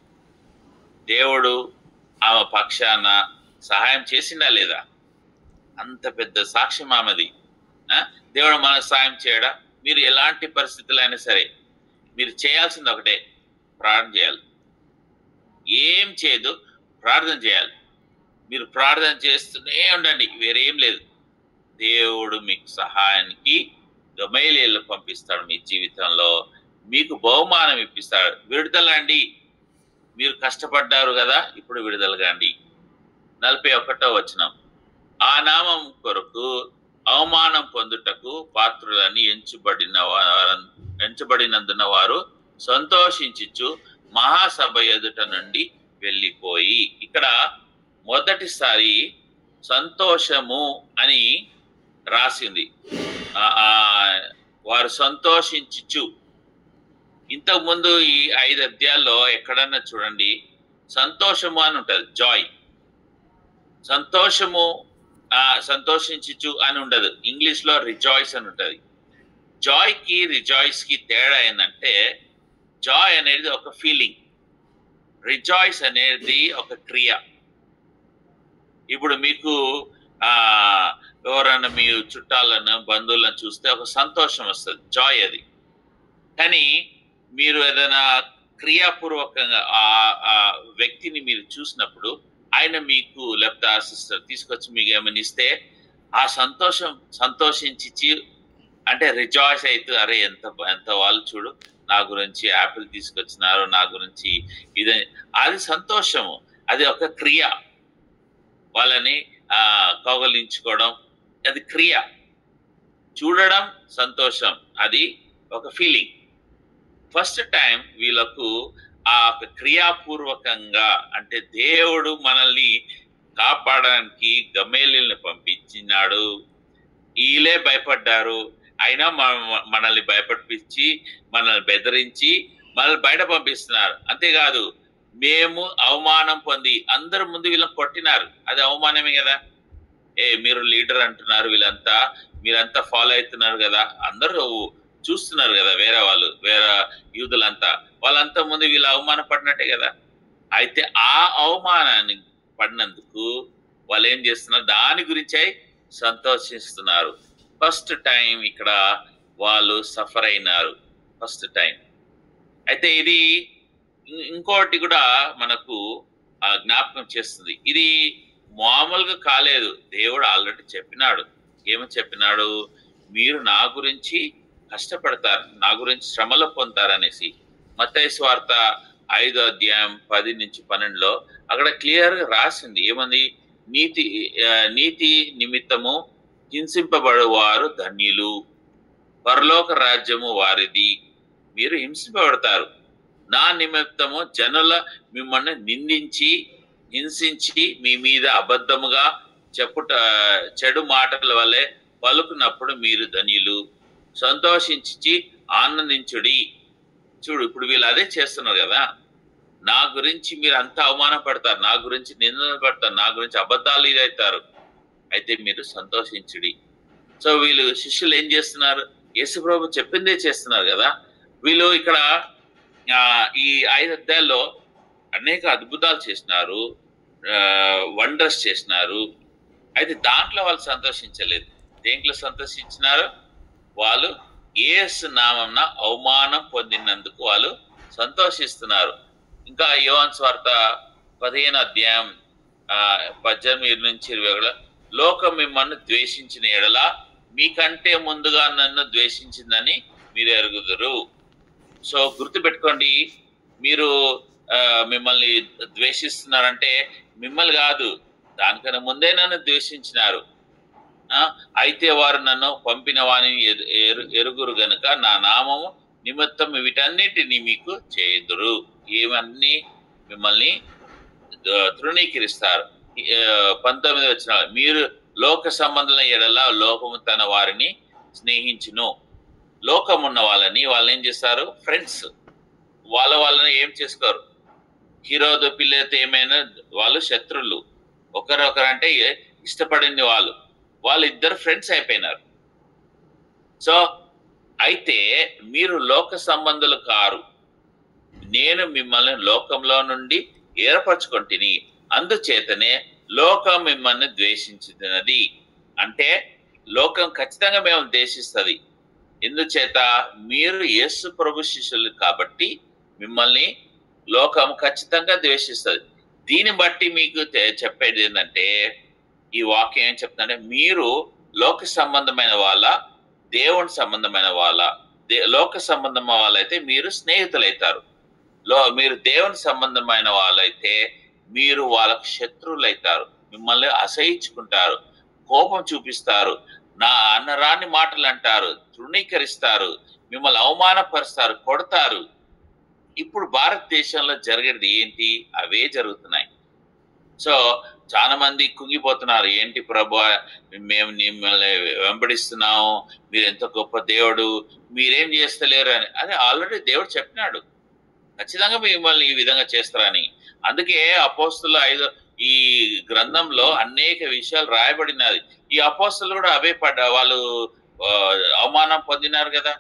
దేవుడు ఆమె పక్షాన సహాయం చేసిందా లేదా? అంత పెద్ద సాక్ష్యం ఆమెది. దేవుడు మనకు సహాయం చేయడా? మీరు ఎలాంటి పరిస్థితులైనా సరే మీరు చేయాల్సింది ఒకటే, ప్రార్థన చేయాలి. ఏం చేయదు, ప్రార్థన చేయాలి. మీరు ప్రార్థన చేస్తూనే ఉండండి, వేరేం లేదు. దేవుడు మీకు సహాయానికి గమలీయేలు పంపిస్తాడు మీ జీవితంలో, మీకు బహుమానం ఇప్పిస్తాడు. విడుదల అండి, మీరు కష్టపడ్డారు కదా, ఇప్పుడు విడుదల కాండి. 41వ వచనం, ఆ నామం కొరకు అవమానం పొందుటకు పాత్రులని ఎంచబడినందున వారు సంతోషించుచు మహాసభ ఎదుట నుండి వెళ్ళిపోయి. ఇక్కడ మొదటిసారి సంతోషము అని రాసింది. వారు సంతోషించుచు. ఇంతకుముందు ఈ 5 అధ్యాయాల్లో ఎక్కడన్నా చూడండి సంతోషము అని ఉంటుంది, జాయ్. సంతోషము సంతోషించుచు అని ఉండదు. ఇంగ్లీష్లో రిజాయిస్ అని ఉంటుంది. జాయ్కి రిజాయిస్కి తేడా ఏంటంటే, జాయ్ అనేది ఒక ఫీలింగ్, రిజాయిస్ అనేది ఒక క్రియ. ఇప్పుడు మీకు ఎవరైనా మీ చుట్టాలను బంధువులను చూస్తే ఒక సంతోషం వస్తుంది, జాయ్ అది. కానీ మీరు ఏదైనా క్రియాపూర్వకంగా ఆ వ్యక్తిని మీరు చూసినప్పుడు, ఆయన మీకు లేకపోతే ఆ సిస్టర్ తీసుకొచ్చి మీకు ఏమైనా ఇస్తే ఆ సంతోషించి అంటే రిజాయిస్ అయితే, అరే ఎంత వాళ్ళు చూడు నా గురించి యాపిల్ తీసుకొచ్చినారు, నా గురించి ఇది, అది సంతోషము. అది ఒక క్రియ. వాళ్ళని కౌగలించుకోవడం అది క్రియ. చూడడం సంతోషం, అది ఒక ఫీలింగ్. ఫస్ట్ టైం వీళ్ళకు ఆ క్రియాపూర్వకంగా, అంటే దేవుడు మనల్ని కాపాడడానికి గమలీయేలుని పంపించినాడు. వీళ్ళే భయపడ్డారు, అయినా మనల్ని భయపడిపించి మనల్ని బెదిరించి మనల్ని బయట పంపిస్తున్నారు. అంతేకాదు, మేము అవమానం పొంది అందరి ముందు వీళ్ళని కొట్టినారు. అది అవమానమే కదా. మీరు లీడర్ అంటున్నారు, మీరంతా ఫాలో అవుతున్నారు కదా, అందరూ చూస్తున్నారు కదా, వేరే యూదులంతా, వాళ్ళంతా ముందు వీళ్ళు అవమానం పడినట్టే కదా. అయితే ఆ అవమానాన్ని పడినందుకు వాళ్ళు ఏం చేస్తున్నారు, దాని గురించే సంతోషిస్తున్నారు. ఫస్ట్ టైం ఇక్కడ వాళ్ళు సఫర్ అయినారు, ఫస్ట్ టైం. అయితే ఇది ఇంకోటి కూడా మనకు జ్ఞాపకం చేస్తుంది. ఇది మామూలుగా కాలేదు, దేవుడు ఆల్రెడీ చెప్పినాడు. ఏమని చెప్పినాడు, మీరు నా గురించి కష్టపడతారు, నా గురించి శ్రమలు పొందుతారనేసి. మత్తయి సువార్త 5వ అధ్యాయం 10-12లో అక్కడ క్లియర్గా రాసింది. ఏమంది, నీతి నిమిత్తము హింసింపబడువారు ధన్యులు, పరలోక రాజ్యము వారిది. మీరు హింసింపబడతారు, నా నిమిత్తము జనుల మిమ్మల్ని నిందించి హింసించి మీ మీద అబద్ధముగా చెడు మాటల వల్లే పలుకున్నప్పుడు మీరు ధన్యులు, సంతోషించి ఆనందించుడి. చూడు, ఇప్పుడు వీళ్ళు అదే చేస్తున్నారు కదా. నా గురించి మీరు అంతా అవమానపడతారు, నా గురించి నిందన పడతారు, నా గురించి అబద్ధాలు ఇదవుతారు, అయితే మీరు సంతోషించుడి. సో వీళ్ళు శిష్యులు ఏం చేస్తున్నారు, యేసుప్రభు చెప్పిందే చేస్తున్నారు కదా. వీళ్ళు ఇక్కడ ఈ 5 అధ్యాయాల్లో అనేక అద్భుతాలు చేసినారు, వండర్స్ చేసినారు. అయితే దాంట్లో వాళ్ళు సంతోషించలేదు. దేంట్లో సంతోషించినారు, వాళ్ళు యేసు నామమున అవమానం పొందినందుకు వాళ్ళు సంతోషిస్తున్నారు. ఇంకా యోహాను సువార్త 15వ అధ్యాయం 18-20 లోకం మిమ్మల్ని ద్వేషించిన ఎడల మీకంటే ముందుగా నన్ను ద్వేషించిందని మీరు ఎరుగుదురు. సో గుర్తుపెట్టుకోండి, మీరు మిమ్మల్ని ద్వేషిస్తున్నారంటే మిమ్మల్ని కాదు, దానికన్నా ముందే నన్ను ద్వేషించినారు. అయితే వారు నన్ను పంపిన వారిని ఎరుగురు గనుక నా నామము నిమిత్తం వీటన్నిటిని మీకు చేయుదురు. ఏమన్నీ మిమ్మల్ని తృణీకరిస్తారు. 19వ వచనం, మీరు లోక సంబంధుల ఎడల లోకము తన వారిని స్నేహించును. లోకమున్న వాళ్ళని ఏం చేస్తారు, ఫ్రెండ్స్, వాళ్ళని ఏం చేసుకోరు. హీరోదు పిల్లతో ఏమైనా వాళ్ళు శత్రువులు, ఒకరొకరంటే ఇష్టపడింది వాళ్ళు ఇద్దరు ఫ్రెండ్స్ అయిపోయినారు. సో అయితే మీరు లోక సంబంధులు కారు, నేను మిమ్మల్ని లోకంలో నుండి ఏర్పరచుకొంటిని, అందుచేతనే లోకం మిమ్మల్ని ద్వేషించినది. అంటే లోకం ఖచ్చితంగా మేము ద్వేషిస్తుంది. ఎందుచేత మీరు యేసు ప్రభు శిష్యులు కాబట్టి మిమ్మల్ని లోకం ఖచ్చితంగా ద్వేషిస్తుంది. దీన్ని బట్టి మీకు చెప్పేది ఏంటంటే, ఈ వాక్యం ఏం చెప్తుందంటే, మీరు లోక సంబంధమైన వాళ్ళ దేవుని సంబంధమైన వాళ్ళ, లోక సంబంధమైన వాళ్ళైతే మీరు స్నేహితులైతారు. మీరు దేవుని సంబంధమైన వాళ్ళైతే మీరు వాళ్ళకు శత్రువులైతారు. మిమ్మల్ని అసహించుకుంటారు, కోపం చూపిస్తారు, నా అన్నరాని మాటలు అంటారు, తృణీకరిస్తారు, మిమ్మల్ని అవమానపరుస్తారు, కొడతారు. ఇప్పుడు భారతదేశంలో జరిగేది ఏంటి? అవే జరుగుతున్నాయి. సో చాలా మంది కుంగిపోతున్నారు. ఏంటి ప్రభువా, మేము మిమ్మల్ని వెంబడిస్తున్నాము, మీరు ఎంత గొప్ప దేవుడు, మీరేం చేస్తలేరు అని. అదే ఆల్రెడీ దేవుడు చెప్పినాడు, ఖచ్చితంగా మిమ్మల్ని ఈ విధంగా చేస్తారని. అందుకే అపోస్తుల ఈ గ్రంథంలో అనేక విషయాలు రాయబడినది. ఈ అపోస్తులు కూడా అవే వాళ్ళు అవమానం పొందినారు కదా,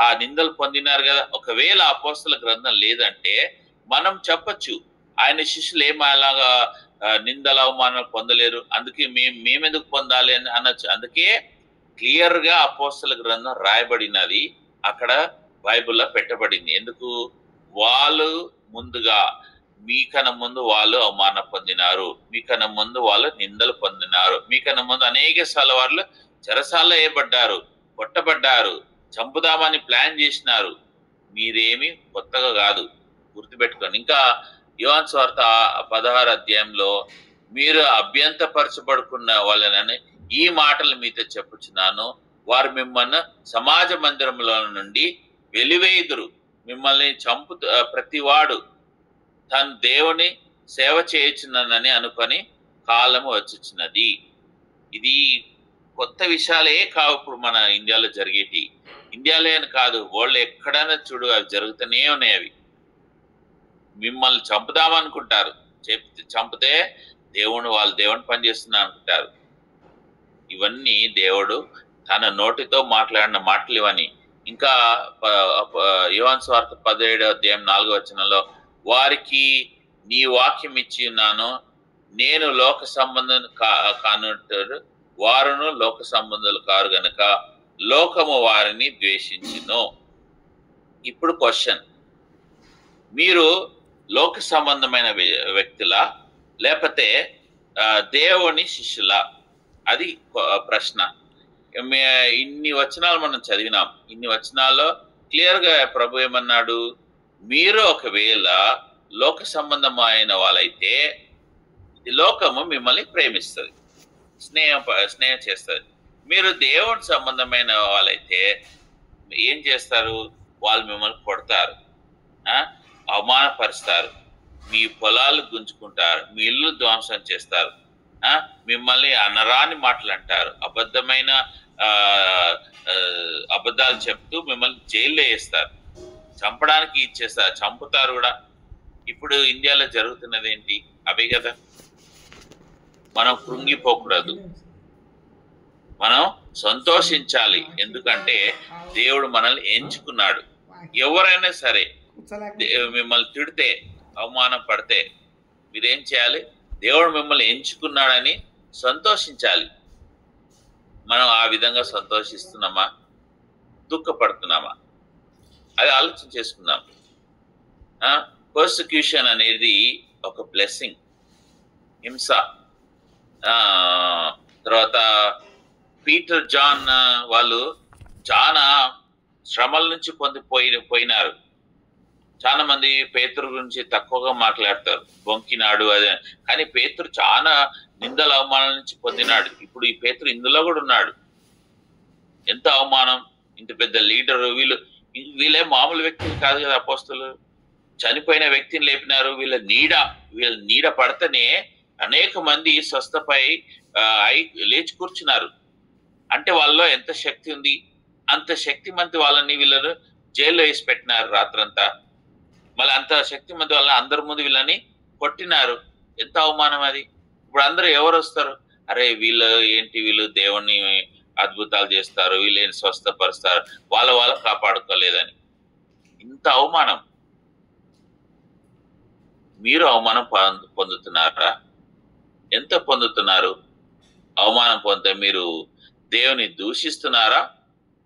ఆ నిందలు పొందినారు కదా. ఒకవేళ అపోస్తుల గ్రంథం లేదంటే మనం చెప్పచ్చు ఆయన శిష్యులు ఏం అలాగా నిందల అవమానాలు పొందలేరు, అందుకే మేమెందుకు పొందాలి అని అనొచ్చు. అందుకే క్లియర్ గా అపోస్తుల గ్రంథం రాయబడినది, అక్కడ బైబిల్లో పెట్టబడింది. ఎందుకు? వాళ్ళు ముందుగా మీకన్నా ముందు వాళ్ళు అవమానం పొందినారు, మీకన్నా ముందు వాళ్ళు నిందలు పొందినారు, మీకన్నా ముందు అనేక సార్లు వాళ్ళు చెరసాల్లో వేయబడ్డారు, కొట్టబడ్డారు, చంపుదామని ప్లాన్ చేసినారు. మీరేమి కొత్తగా కాదు, గుర్తుపెట్టుకోండి. ఇంకా యోహాను సువార్త 16 అధ్యాయంలో మీరు అభ్యంతరపరచబడుకున్న వాళ్ళనని ఈ మాటలు మీతో చెప్పుచున్నాను, వారు మిమ్మల్ని సమాజ మందిరంలో నుండి వెలివేయుదురు, మిమ్మల్ని ప్రతివాడు తన దేవుని సేవ చేయుచున్నానని అనుకొని కాలము వచ్చుచున్నది. ఇది కొత్త విషయాలే కావు ఇప్పుడు మన ఇండియాలో జరిగేటి. ఇండియాలో అని కాదు, వాళ్ళు ఎక్కడైనా చూడు అవి జరుగుతూనే ఉన్నాయి. అవి మిమ్మల్ని చంపుదామనుకుంటారు, చంపితే వాళ్ళు దేవుని పని చేస్తున్నా అనుకుంటారు. ఇవన్నీ దేవుడు తన నోటితో మాట్లాడిన మాటలు ఇవన్నీ. ఇంకా యోహాను సువార్త 17వ అధ్యాయం 4వ వచనంలో వారికి నీ వాక్యం ఇచ్చి ఉన్నాను, నేను లోక సంబంధం కానుంటారు, వారును లోక సంబంధాలు కారు గనుక లోకము వారిని ద్వేషించును. ఇప్పుడు క్వశ్చన్, మీరు లోక సంబంధమైన వ్యక్తులా లేకపోతే దేవుని శిష్యులా? అది ప్రశ్న. ఇన్ని వచనాలు మనం చదివినాం. ఇన్ని వచనాల్లో క్లియర్ గా ప్రభు ఏమన్నాడు? మీరు ఒకవేళ లోక సంబంధమైన వాళ్ళైతే లోకము మిమ్మల్ని ప్రేమిస్తుంది, స్నేహం చేస్తుంది. మీరు దేవుని సంబంధమైన వాళ్ళైతే ఏం చేస్తారు? వాళ్ళు మిమ్మల్ని కొడతారు, అవమానపరుస్తారు, మీ పొలాలు గుంజుకుంటారు, మీ ఇల్లు ధ్వంసం చేస్తారు, మిమ్మల్ని అనరాని మాటలు అంటారు, అబద్ధాలు చెప్తూ మిమ్మల్ని జైల్లో వేస్తారు, చంపడానికి ఇచ్చేస్తారు, చంపుతారు కూడా. ఇప్పుడు ఇండియాలో జరుగుతున్నది ఏంటి? అవే కదా. మనం కృంగిపోకూడదు, మనం సంతోషించాలి. ఎందుకంటే దేవుడు మనల్ని ఎంచుకున్నాడు. ఎవరైనా సరే మిమ్మల్ని తిడితే, అవమానం పడితే మీరేం చేయాలి? దేవుడు మిమ్మల్ని ఎంచుకున్నాడని సంతోషించాలి. మనం ఆ విధంగా సంతోషిస్తున్నామా, దుఃఖపడుతున్నామా? అది ఆలోచన చేసుకుందాం. పర్సిక్యూషన్ అనేది ఒక బ్లెస్సింగ్, హింస. తర్వాత పీటర్, జాన్ వాళ్ళు చాలా శ్రమల నుంచి పోయినారు. చాలా మంది పేతురు గురించి తక్కువగా మాట్లాడతారు, బొంకినాడు అదే. కానీ పేతురు చాలా నిందల అవమానాల నుంచి పొందినాడు. ఇప్పుడు ఈ పేతురు ఇందులో కూడా ఉన్నాడు. ఎంత అవమానం! ఇంత పెద్ద లీడరు. వీళ్ళే మామూలు వ్యక్తులు కాదు కదా అపోస్తలు. చనిపోయిన వ్యక్తిని లేపినారు. వీళ్ళ నీడ పడితేనే అనేక మంది స్వస్థపై లేచి కూర్చున్నారు. అంటే వాళ్ళలో ఎంత శక్తి ఉంది! అంత శక్తిమంతి వీళ్ళను జైల్లో వేసి పెట్టినారు రాత్రంతా. మళ్ళీ అంత శక్తిమంతి వాళ్ళని అందరి ముందు వీళ్ళని కొట్టినారు. ఎంత అవమానం అది! ఇప్పుడు అందరూ ఎవరు వస్తారు? అరే వీళ్ళు దేవుని అద్భుతాలు చేస్తారు, వీళ్ళేం స్వస్థపరుస్తారు, వాళ్ళు కాపాడుకోలేదని. ఇంత అవమానం. మీరు అవమానం పొందుతున్నారా? ఎంత పొందుతున్నారు? అవమానం పొందితే మీరు దేవుని దూషిస్తున్నారా?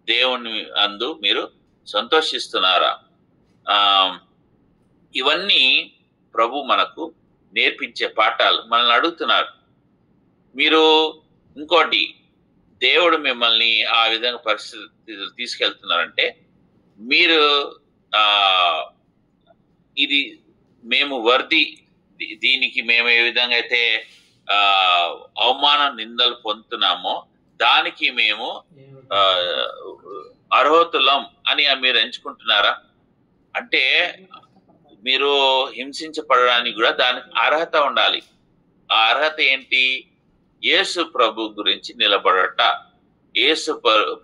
దేవుని అందు మీరు సంతోషిస్తున్నారా? ఇవన్నీ ప్రభు మనకు నేర్పించే పాఠాలు. మనల్ని అడుగుతున్నారు. మీరు ఇంకోటి, దేవుడు మిమ్మల్ని ఆ విధంగా పరిస్థితులు తీసుకెళ్తున్నారంటే మీరు ఆ ఇది మేము దీనికి మేము ఏ విధంగా అయితే ఆ అవమాన నిందలు పొందుతున్నామో దానికి మేము అర్హతులం అని మీరు ఎంచుకుంటున్నారా? అంటే మీరు హింసించబడడానికి కూడా దానికి అర్హత ఉండాలి. ఆ అర్హత ఏంటి? యేసు ప్రభు గురించి నిలబడట. యేసు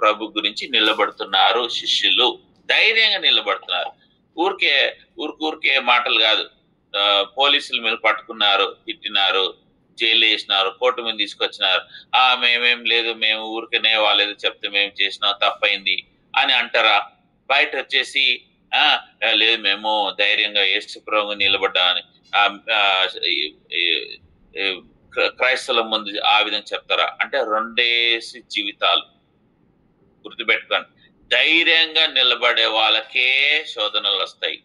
ప్రభు గురించి నిలబడుతున్నారు శిష్యులు, ధైర్యంగా నిలబడుతున్నారు. ఊరికే మాటలు కాదు. పోలీసులు మీరు పట్టుకున్నారు, తిట్టినారు, జైలు వేసినారు, కోర్టు మీద తీసుకొచ్చినారు. మేమేం లేదు, మేము ఊరికనే వాళ్ళేదో చెప్తే మేము చేసినాం, తప్పైంది అని అంటారా? బయట వచ్చేసి లేదు మేము ధైర్యంగా యేసు ప్రభు నిలబడ్డామని క్రైస్తవుల ముందు ఆ విధంగా చెప్తారా? అంటే రెండేసి జీవితాలు. గుర్తుపెట్టుకోండి, ధైర్యంగా నిలబడే వాళ్ళకే శోధనలు వస్తాయి.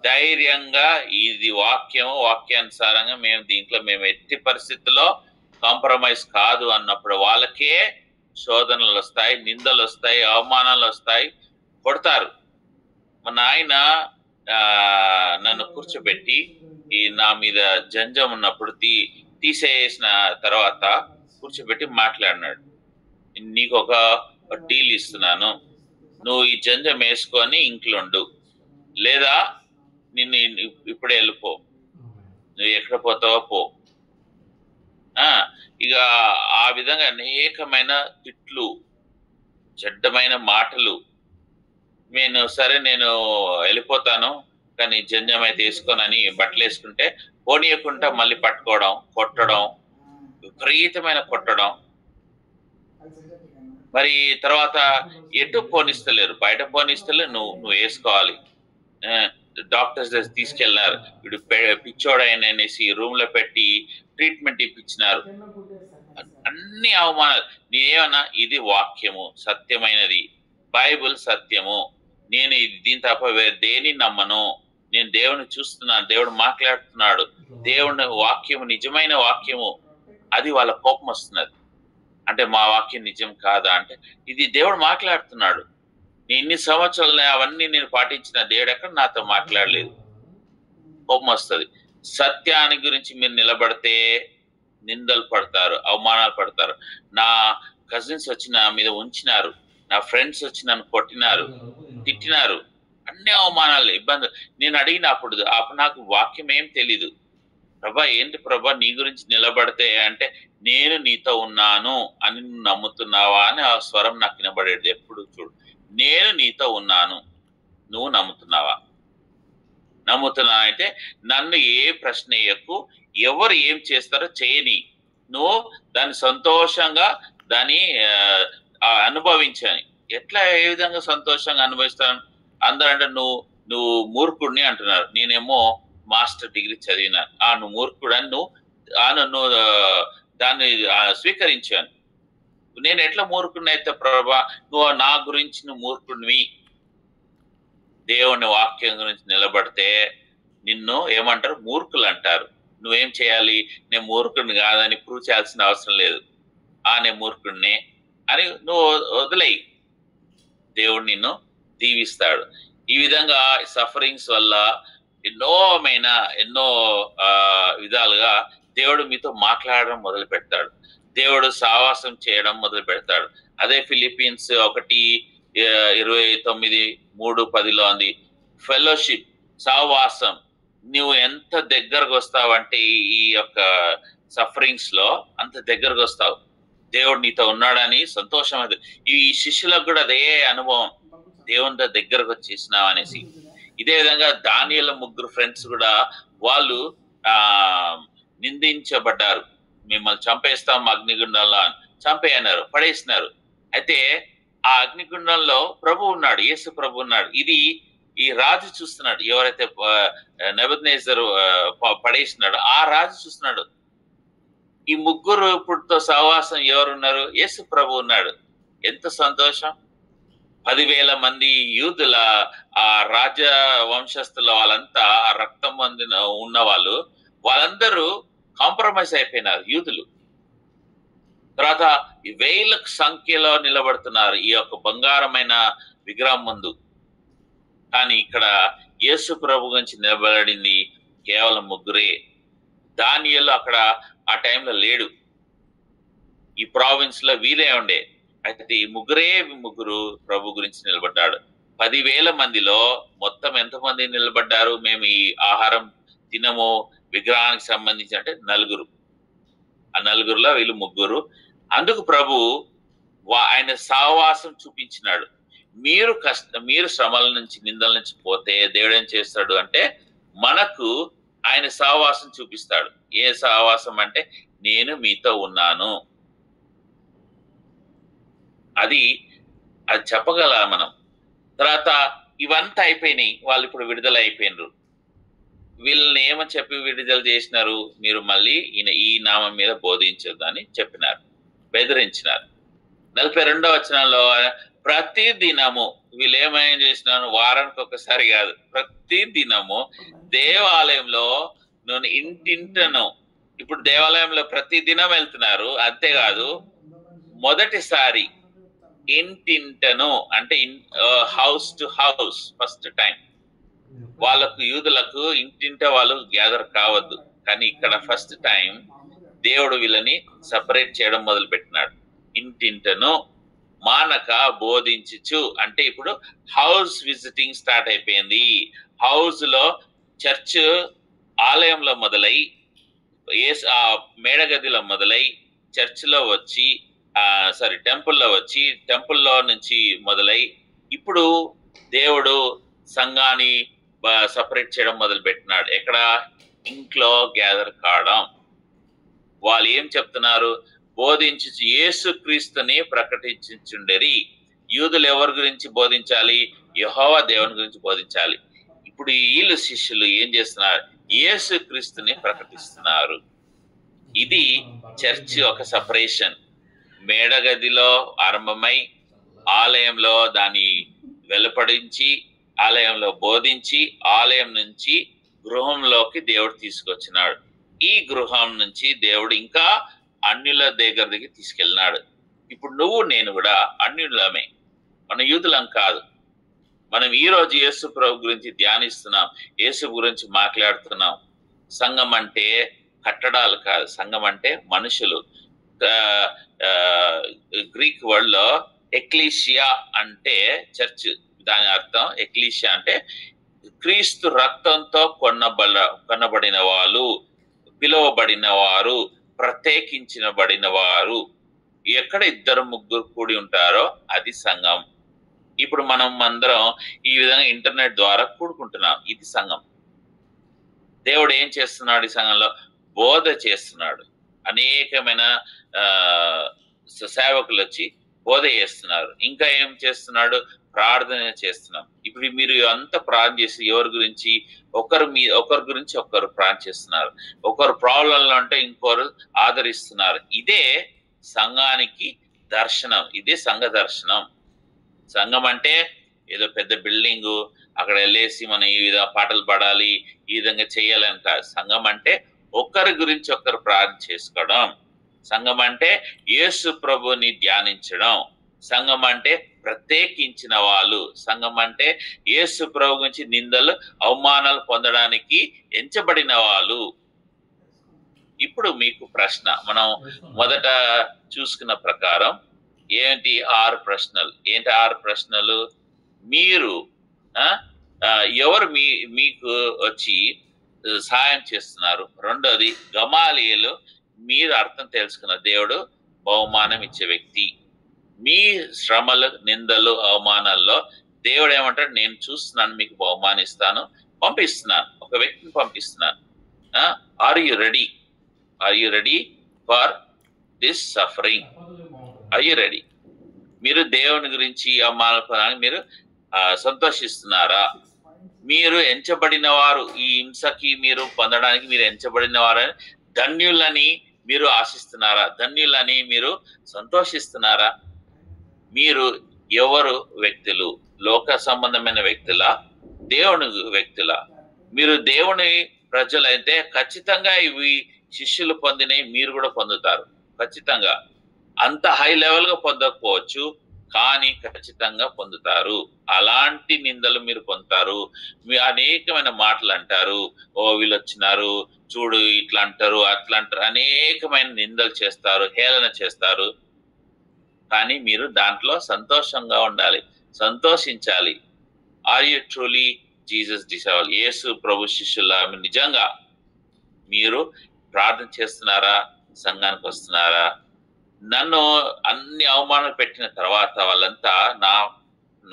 ధైర్యంగా ఇది వాక్యానుసారంగా మేము ఎట్టి పరిస్థితుల్లో కాంప్రమైజ్ కాదు అన్నప్పుడు వాళ్ళకే శోధనలు వస్తాయి, నిందలు వస్తాయి, అవమానాలు వస్తాయి, కొడతారు. మా నాయన నన్ను కూర్చోబెట్టి నా మీద జంజం ఉన్నప్పుడు తీసేసిన తర్వాత కూర్చోబెట్టి మాట్లాడినాడు, నీకు ఒక డీల్ ఇస్తున్నాను, నువ్వు ఈ జంజం వేసుకొని ఇంట్లో ఉండు, లేదా నిన్ను ఇప్పుడే వెళ్ళిపో, నువ్వు ఎక్కడ పోతావో పో. ఇక ఆ విధంగా అనేకమైన తిట్లు, చెడ్డమైన మాటలు. నేను వెళ్ళిపోతాను కానీ జంజం అయితే వేసుకోనని బట్టలు వేసుకుంటే పోనీయకుండా మళ్ళీ పట్టుకోవడం, కొట్టడం, విపరీతమైన కొట్టడం. మరి తర్వాత ఎటు పోనిస్తలేరు, బయట పోనిస్తలేరు, నువ్వు వేసుకోవాలి. డాక్టర్స్ తీసుకెళ్ళినారు, వీడు పిచ్చోడైన అనేసి రూమ్ లో పెట్టి ట్రీట్మెంట్ ఇప్పించినారు. అన్ని అవమానాలు. నేనేమన్నా, ఇది వాక్యము సత్యమైనది, బైబుల్ సత్యము, నేను దీని తప్ప దేని నమ్మను, నేను దేవుని చూస్తున్నాను, దేవుడు మాట్లాడుతున్నాడు, దేవుని వాక్యము నిజమైన వాక్యము. అది వాళ్ళ కోపం వస్తున్నది. అంటే మా వాక్యం నిజం కాదా అంటే, ఇది దేవుడు మాట్లాడుతున్నాడు. ఇన్ని సంవత్సరాలు అవన్నీ నేను పాటించిన దేవుడు ఎక్కడ నాతో మాట్లాడలేదు. కోపం వస్తుంది. సత్యాన్ని గురించి మీరు నిలబడితే నిందలు పడతారు, అవమానాలు పడతారు. నా కజిన్స్ వచ్చి నా మీద ఉంచినారు, నా ఫ్రెండ్స్ వచ్చి నన్ను కొట్టినారు, తిట్టినారు, అన్ని అవమానాలు, ఇబ్బందులు. నేను అడిగినప్పుడు నాకు వాక్యం ఏం తెలీదు. ప్రభా ఏంటి ప్రభా నీ గురించి నిలబడితే అంటే, నేను నీతో ఉన్నాను అని నువ్వు నమ్ముతున్నావా అని ఆ స్వరం నాకు వినబడేది ఎప్పుడు. చూడు, నేను నీతో ఉన్నాను, నువ్వు నమ్ముతున్నావా? నమ్ముతున్నా అయితే నన్ను ఏ ప్రశ్న వేయకు, ఎవరు ఏం చేస్తారో చేయని, నువ్వు దాన్ని సంతోషంగా దాన్ని అనుభవించని. ఎట్లా, ఏ విధంగా సంతోషంగా అనుభవిస్తాను? అందరంటే నువ్వు మూర్ఖుడిని అంటున్నారు, నేనేమో మాస్టర్ డిగ్రీ చదివినాను. నువ్వు మూర్ఖుడని నువ్వు దాన్ని స్వీకరించాను. నేను ఎట్లా మూర్ఖుడిని అయితే ప్రభా? నువ్వు నా గురించి నువ్వు మూర్ఖుడివి. దేవుని వాక్యం గురించి నిలబడితే నిన్ను ఏమంటారు? మూర్ఖులు అంటారు. నువ్వేం చేయాలి? నేను మూర్ఖుడిని కాదని ప్రూవ్ చేయాల్సిన అవసరం లేదు. నేను మూర్ఖుడిని అని నువ్వు వదిలేయి, దేవుడు నిన్ను దీవిస్తాడు. ఈ విధంగా సఫరింగ్స్ వల్ల ఎన్నో విధాలుగా దేవుడు మీతో మాట్లాడడం మొదలు పెడతాడు, దేవుడు సావాసం చేయడం మొదలు పెడతాడు. అదే ఫిలిప్పీన్స్ 1:29-3:10 ఉంది. ఫెలోషిప్, సావాసం. నువ్వు ఎంత దగ్గరకు వస్తావంటే ఈ యొక్క సఫరింగ్స్ లో అంత దగ్గరకు వస్తావు. దేవుడు నీతో ఉన్నాడని సంతోషం. అది ఈ శిష్యులకు కూడా అదే అనుభవం, దేవుని దగ్గరకు వచ్చేసినావు అనేసి. ఇదే విధంగా దానియేలు 3 ఫ్రెండ్స్ కూడా వాళ్ళు నిందించబడ్డారు. మిమ్మల్ని చంపేస్తాం అగ్నిగుండంలో అని చంపేయన్నారు, పడేసినారు. అయితే ఆ అగ్నిగుండంలో ప్రభు ఉన్నాడు, యేసు ప్రభు ఉన్నాడు. ఇది ఈ రాజు చూస్తున్నాడు. ఎవరైతే నెబుకద్నెజరు పడేసినాడు ఆ రాజు చూస్తున్నాడు. ఈ 3 ఇప్పుడుతో సహవాసం ఎవరున్నారు? యేసు ప్రభు ఉన్నాడు. ఎంత సంతోషం! 10,000 మంది యూదుల ఆ రాజ వంశస్థుల వాళ్ళంతా, ఆ రక్తం పొందిన ఉన్న వాళ్ళందరూ కాంప్రమైజ్ అయిపోయినారు. యూదులు తర్వాత ఈ వేల సంఖ్యలో నిలబడుతున్నారు ఈ యొక్క బంగారమైన విగ్రహం ముందు. కానీ ఇక్కడ యేసు ప్రభు గురించి నిలబడింది కేవలం ముగ్గురే. దానియేలు అక్కడ ఆ టైంలో లేడు, ఈ ప్రావిన్స్ లో వీలే ఉండే. అయితే ఈ ముగ్గురు ప్రభు గురించి నిలబడ్డాడు. 10,000 మందిలో మొత్తం ఎంతమంది నిలబడ్డారు? మేము ఈ ఆహారం తినము విగ్రహానికి సంబంధించి అంటే 4. ఆ 4లో వీళ్ళు ముగ్గురు. అందుకు ప్రభు ఆయన సహవాసం చూపించినాడు. మీరు శ్రమల నుంచి నిందల నుంచి పోతే దేవుడు ఏం చేస్తాడు అంటే మనకు ఆయన సహవాసం చూపిస్తాడు. ఏ సహవాసం అంటే నేను మీతో ఉన్నాను. అది చెప్పగల మనం. తర్వాత ఇవంతా అయిపోయినాయి, వాళ్ళు ఇప్పుడు విడుదల అయిపోయినరు. వీళ్ళని ఏమని చెప్పి విడుదల చేసినారు? మీరు మళ్ళీ ఈ నామం మీద బోధించొద్దని చెప్పినారు, బెదిరించినారు. 42వ వచనంలో ప్రతి దినము వీళ్ళు ఏమైనా చేసినారు? వారానికి ఒకసారి కాదు, ప్రతి దినము దేవాలయంలో నేను ఇంటింటను. ఇప్పుడు దేవాలయంలో ప్రతి దినం వెళ్తున్నారు. అంతేకాదు మొదటిసారి ఇంటింటను అంటే house to house first time. వాళ్ళకు యూదులకు ఇంటింట వాళ్ళు గ్యాదర్ కావద్దు, కానీ ఇక్కడ ఫస్ట్ టైం దేవుడు వీళ్ళని సపరేట్ చేయడం మొదలు పెట్టినాడు. ఇంటింటను మానక బోధించు అంటే ఇప్పుడు హౌస్ విజిటింగ్ స్టార్ట్ అయిపోయింది. హౌస్ లో చర్చ్ ఆలయంలో మొదలై మేడగదిలో మొదలై చర్చిలో వచ్చి టెంపుల్లో వచ్చి టెంపుల్లో నుంచి మొదలై ఇప్పుడు దేవుడు సంఘాన్ని సపరేట్ చేయడం మొదలు పెట్టినాడు. ఎక్కడ? ఇంట్లో గ్యాదర్ కావడం. వాళ్ళు ఏం చెప్తున్నారు? బోధించు యేసుక్రీస్తుని ప్రకటించుండేరి. యూదులు ఎవరి గురించి బోధించాలి? యెహోవా దేవుని గురించి బోధించాలి. ఇప్పుడు వీళ్ళు శిష్యులు ఏం చేస్తున్నారు? యేసుక్రీస్తుని ప్రకటిస్తున్నారు. ఇది చర్చ్ ఒక సపరేషన్. మేడగదిలో ఆరంభమై ఆలయంలో దాన్ని వెలుపడించి ఆలయంలో బోధించి ఆలయం నుంచి గృహంలోకి దేవుడు తీసుకొచ్చినాడు. ఈ గృహం నుంచి దేవుడు ఇంకా అన్యుల దగ్గరికి తీసుకెళ్ళినాడు. ఇప్పుడు నువ్వు నేను కూడా అన్యులమే, మన యూదులం కాదు. మనం ఈ రోజు యేసు ప్రభు గురించి ధ్యానిస్తున్నాం, యేసు గురించి మాట్లాడుతున్నాం. సంఘం అంటే కట్టడాలు కాదు, సంఘం అంటే మనుషులు. గ్రీక్ వర్డ్ లో ఎక్లీషియా అంటే చర్చ్. దాని అర్థం ఎక్లీషియా అంటే క్రీస్తు రక్తంతో కొనబడిన వాళ్ళు, పిలువబడిన వారు, ప్రత్యేకించబడిన వారు. ఎక్కడ 2-3 కూడి ఉంటారో అది సంఘం. ఇప్పుడు మనం అందరం ఈ విధంగా ఇంటర్నెట్ ద్వారా కూడుకుంటున్నాం, ఇది సంఘం. దేవుడు ఏం చేస్తున్నాడు? ఈ సంఘంలో బోధ చేస్తున్నాడు. అనేకమైన సేవకులు వచ్చి బోధ చేస్తున్నారు. ఇంకా ఏం చేస్తున్నాడు? ప్రార్థన చేస్తున్నాం. ఇప్పుడు మీరు అంతా ప్రార్థన చేసి ఎవరి గురించి? ఒకరి గురించి ఒకరు ప్రార్థన చేస్తున్నారు. ఒకరు ప్రాబ్లంలో అంటే ఇంకొకరు ఆదరిస్తున్నారు. ఇదే సంఘానికి దర్శనం, ఇదే సంఘ దర్శనం. సంఘం అంటే ఏదో పెద్ద బిల్డింగు, అక్కడ వెళ్ళేసి మనం ఈ విధంగా పాటలు పాడాలి, ఈ విధంగా చేయాలని కాదు. సంఘం అంటే ఒకరి గురించి ఒకరు ప్రార్థన చేసుకోవడం. సంఘం అంటే యేసు ప్రభుని ధ్యానించడం. సంఘం అంటే ప్రత్యేకించిన వాళ్ళు. సంఘం అంటే యేసు ప్రభు గురించి నిందలు అవమానాలు పొందడానికి ఎంచబడిన వాళ్ళు. ఇప్పుడు మీకు ప్రశ్న, మనం మొదట చూసుకున్న ప్రకారం ఏంటి? 6 ప్రశ్నలు. ఏంటి 6 ప్రశ్నలు? మీరు ఎవరు మీకు వచ్చి సహాయం చేస్తున్నారు? రెండోది, గమాలియేలు మీరు అర్థం తెలుసుకున్న దేవుడు బహుమానం ఇచ్చే వ్యక్తి. మీ శ్రమలు, నిందలు, అవమానాల్లో దేవుడు ఏమంటాడు? నేను చూస్తున్నాను, మీకు బహుమానిస్తాను, పంపిస్తున్నాను, ఒక వ్యక్తిని పంపిస్తున్నాను. Are you ready? Are you ready for this suffering? Are you ready? మీరు దేవుని గురించి అవమానాలు మీరు సంతోషిస్తున్నారా? మీరు ఎంచబడిన వారు, ఈ హింసకి మీరు పొందడానికి మీరు ఎంచబడిన వారని ధన్యులని మీరు ఆశిస్తున్నారా? ధన్యులని మీరు సంతోషిస్తున్నారా? మీరు ఎవరు వ్యక్తులు? లోక సంబంధమైన వ్యక్తులా? దేవుని వ్యక్తులా? మీరు దేవుని ప్రజలైతే ఖచ్చితంగా ఇవి శిష్యులు పొందినవి మీరు కూడా పొందుతారు ఖచ్చితంగా. అంత హై లెవెల్ గా పొందకపోవచ్చు, కానీ ఖచ్చితంగా పొందుతారు. అలాంటి నిందలు మీరు పొందుతారు. మీ అనేకమైన మాటలు అంటారు. ఓ వీళ్ళు వచ్చినారు, చూడు ఇట్లా అంటారు, అట్లా అంటారు, అనేకమైన నిందలు చేస్తారు, హేళన చేస్తారు. కానీ మీరు దాంట్లో సంతోషంగా ఉండాలి, సంతోషించాలి. Are you truly Jesus disciple? యేసు ప్రభు శిష్యులా నిజంగా మీరు ప్రార్థన చేస్తున్నారా? సంఘానికి వస్తున్నారా? నన్ను అన్ని అవమానాలు పెట్టిన తర్వాత వాళ్ళంతా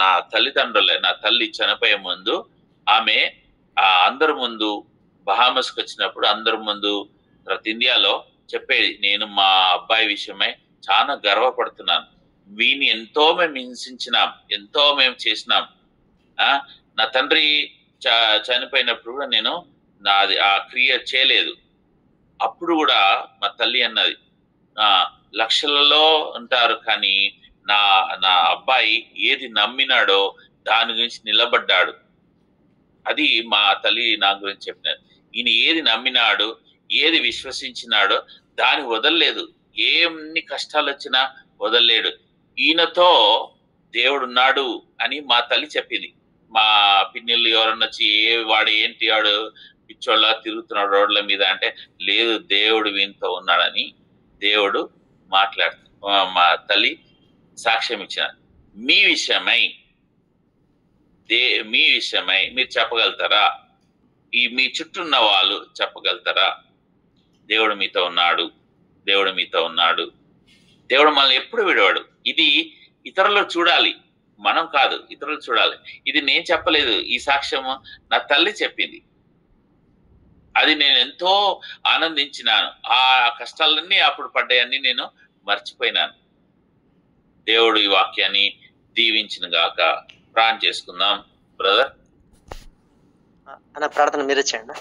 నా తల్లిదండ్రులే. నా తల్లి చనిపోయే ముందు ఆమె అందరి ముందు బహామస్కి వచ్చినప్పుడు అందరి ముందు తర్వాత ఇండియాలో చెప్పేది, నేను మా అబ్బాయి విషయమై చాలా గర్వపడుతున్నాను. వీని ఎంతో మేము హింసించినాం, ఎంతో మేము చేసినాం. నా తండ్రి చనిపోయినప్పుడు కూడా నేను నాది ఆ క్రియ చేయలేదు. అప్పుడు కూడా మా తల్లి అన్నది, లక్షలలో ఉంటారు కానీ నా అబ్బాయి ఏది నమ్మినాడో దాని గురించి నిలబడ్డాడు. అది మా తల్లి నా గురించి చెప్పినది. ఈయన ఏది నమ్మినాడు, ఏది విశ్వసించినాడో దాన్ని వదలలేదు. ఎన్ని కష్టాలు వచ్చినా వదలలేడు. ఈయనతో దేవుడు ఉన్నాడు అని మా తల్లి చెప్పింది. మా పిన్నిళ్ళు ఎవరన్నా వచ్చి వాడు ఏంటి, వాడు పిచ్చోళ్ళ తిరుగుతున్నాడు రోడ్ల మీద అంటే, లేదు దేవుడు వీనితో ఉన్నాడని దేవుడు మా తల్లి సాక్ష్యం ఇచ్చిన. మీ విషయమై మీరు చెప్పగలుగుతారా? మీ చుట్టూ ఉన్న వాళ్ళు చెప్పగలుగుతారా? దేవుడు మీతో ఉన్నాడు, దేవుడు మీతో ఉన్నాడు. దేవుడు మనల్ని ఎప్పుడు విడవాడు. ఇది ఇతరులు చూడాలి, మనం కాదు, ఇతరులు చూడాలి. ఇది నేను చెప్పలేదు, ఈ సాక్ష్యము నా తల్లి చెప్పింది. అది నేను ఎంతో ఆనందించినాను. ఆ కష్టాలన్నీ అప్పుడు పడ్డాయన్నీ నేను మర్చిపోయినాను. దేవుడు ఈ వాక్యాన్ని దీవించిన గాక. ప్రార్థన చేసుకుందాం బ్రదర్. అన్న ప్రార్థన మీరే చేయండి.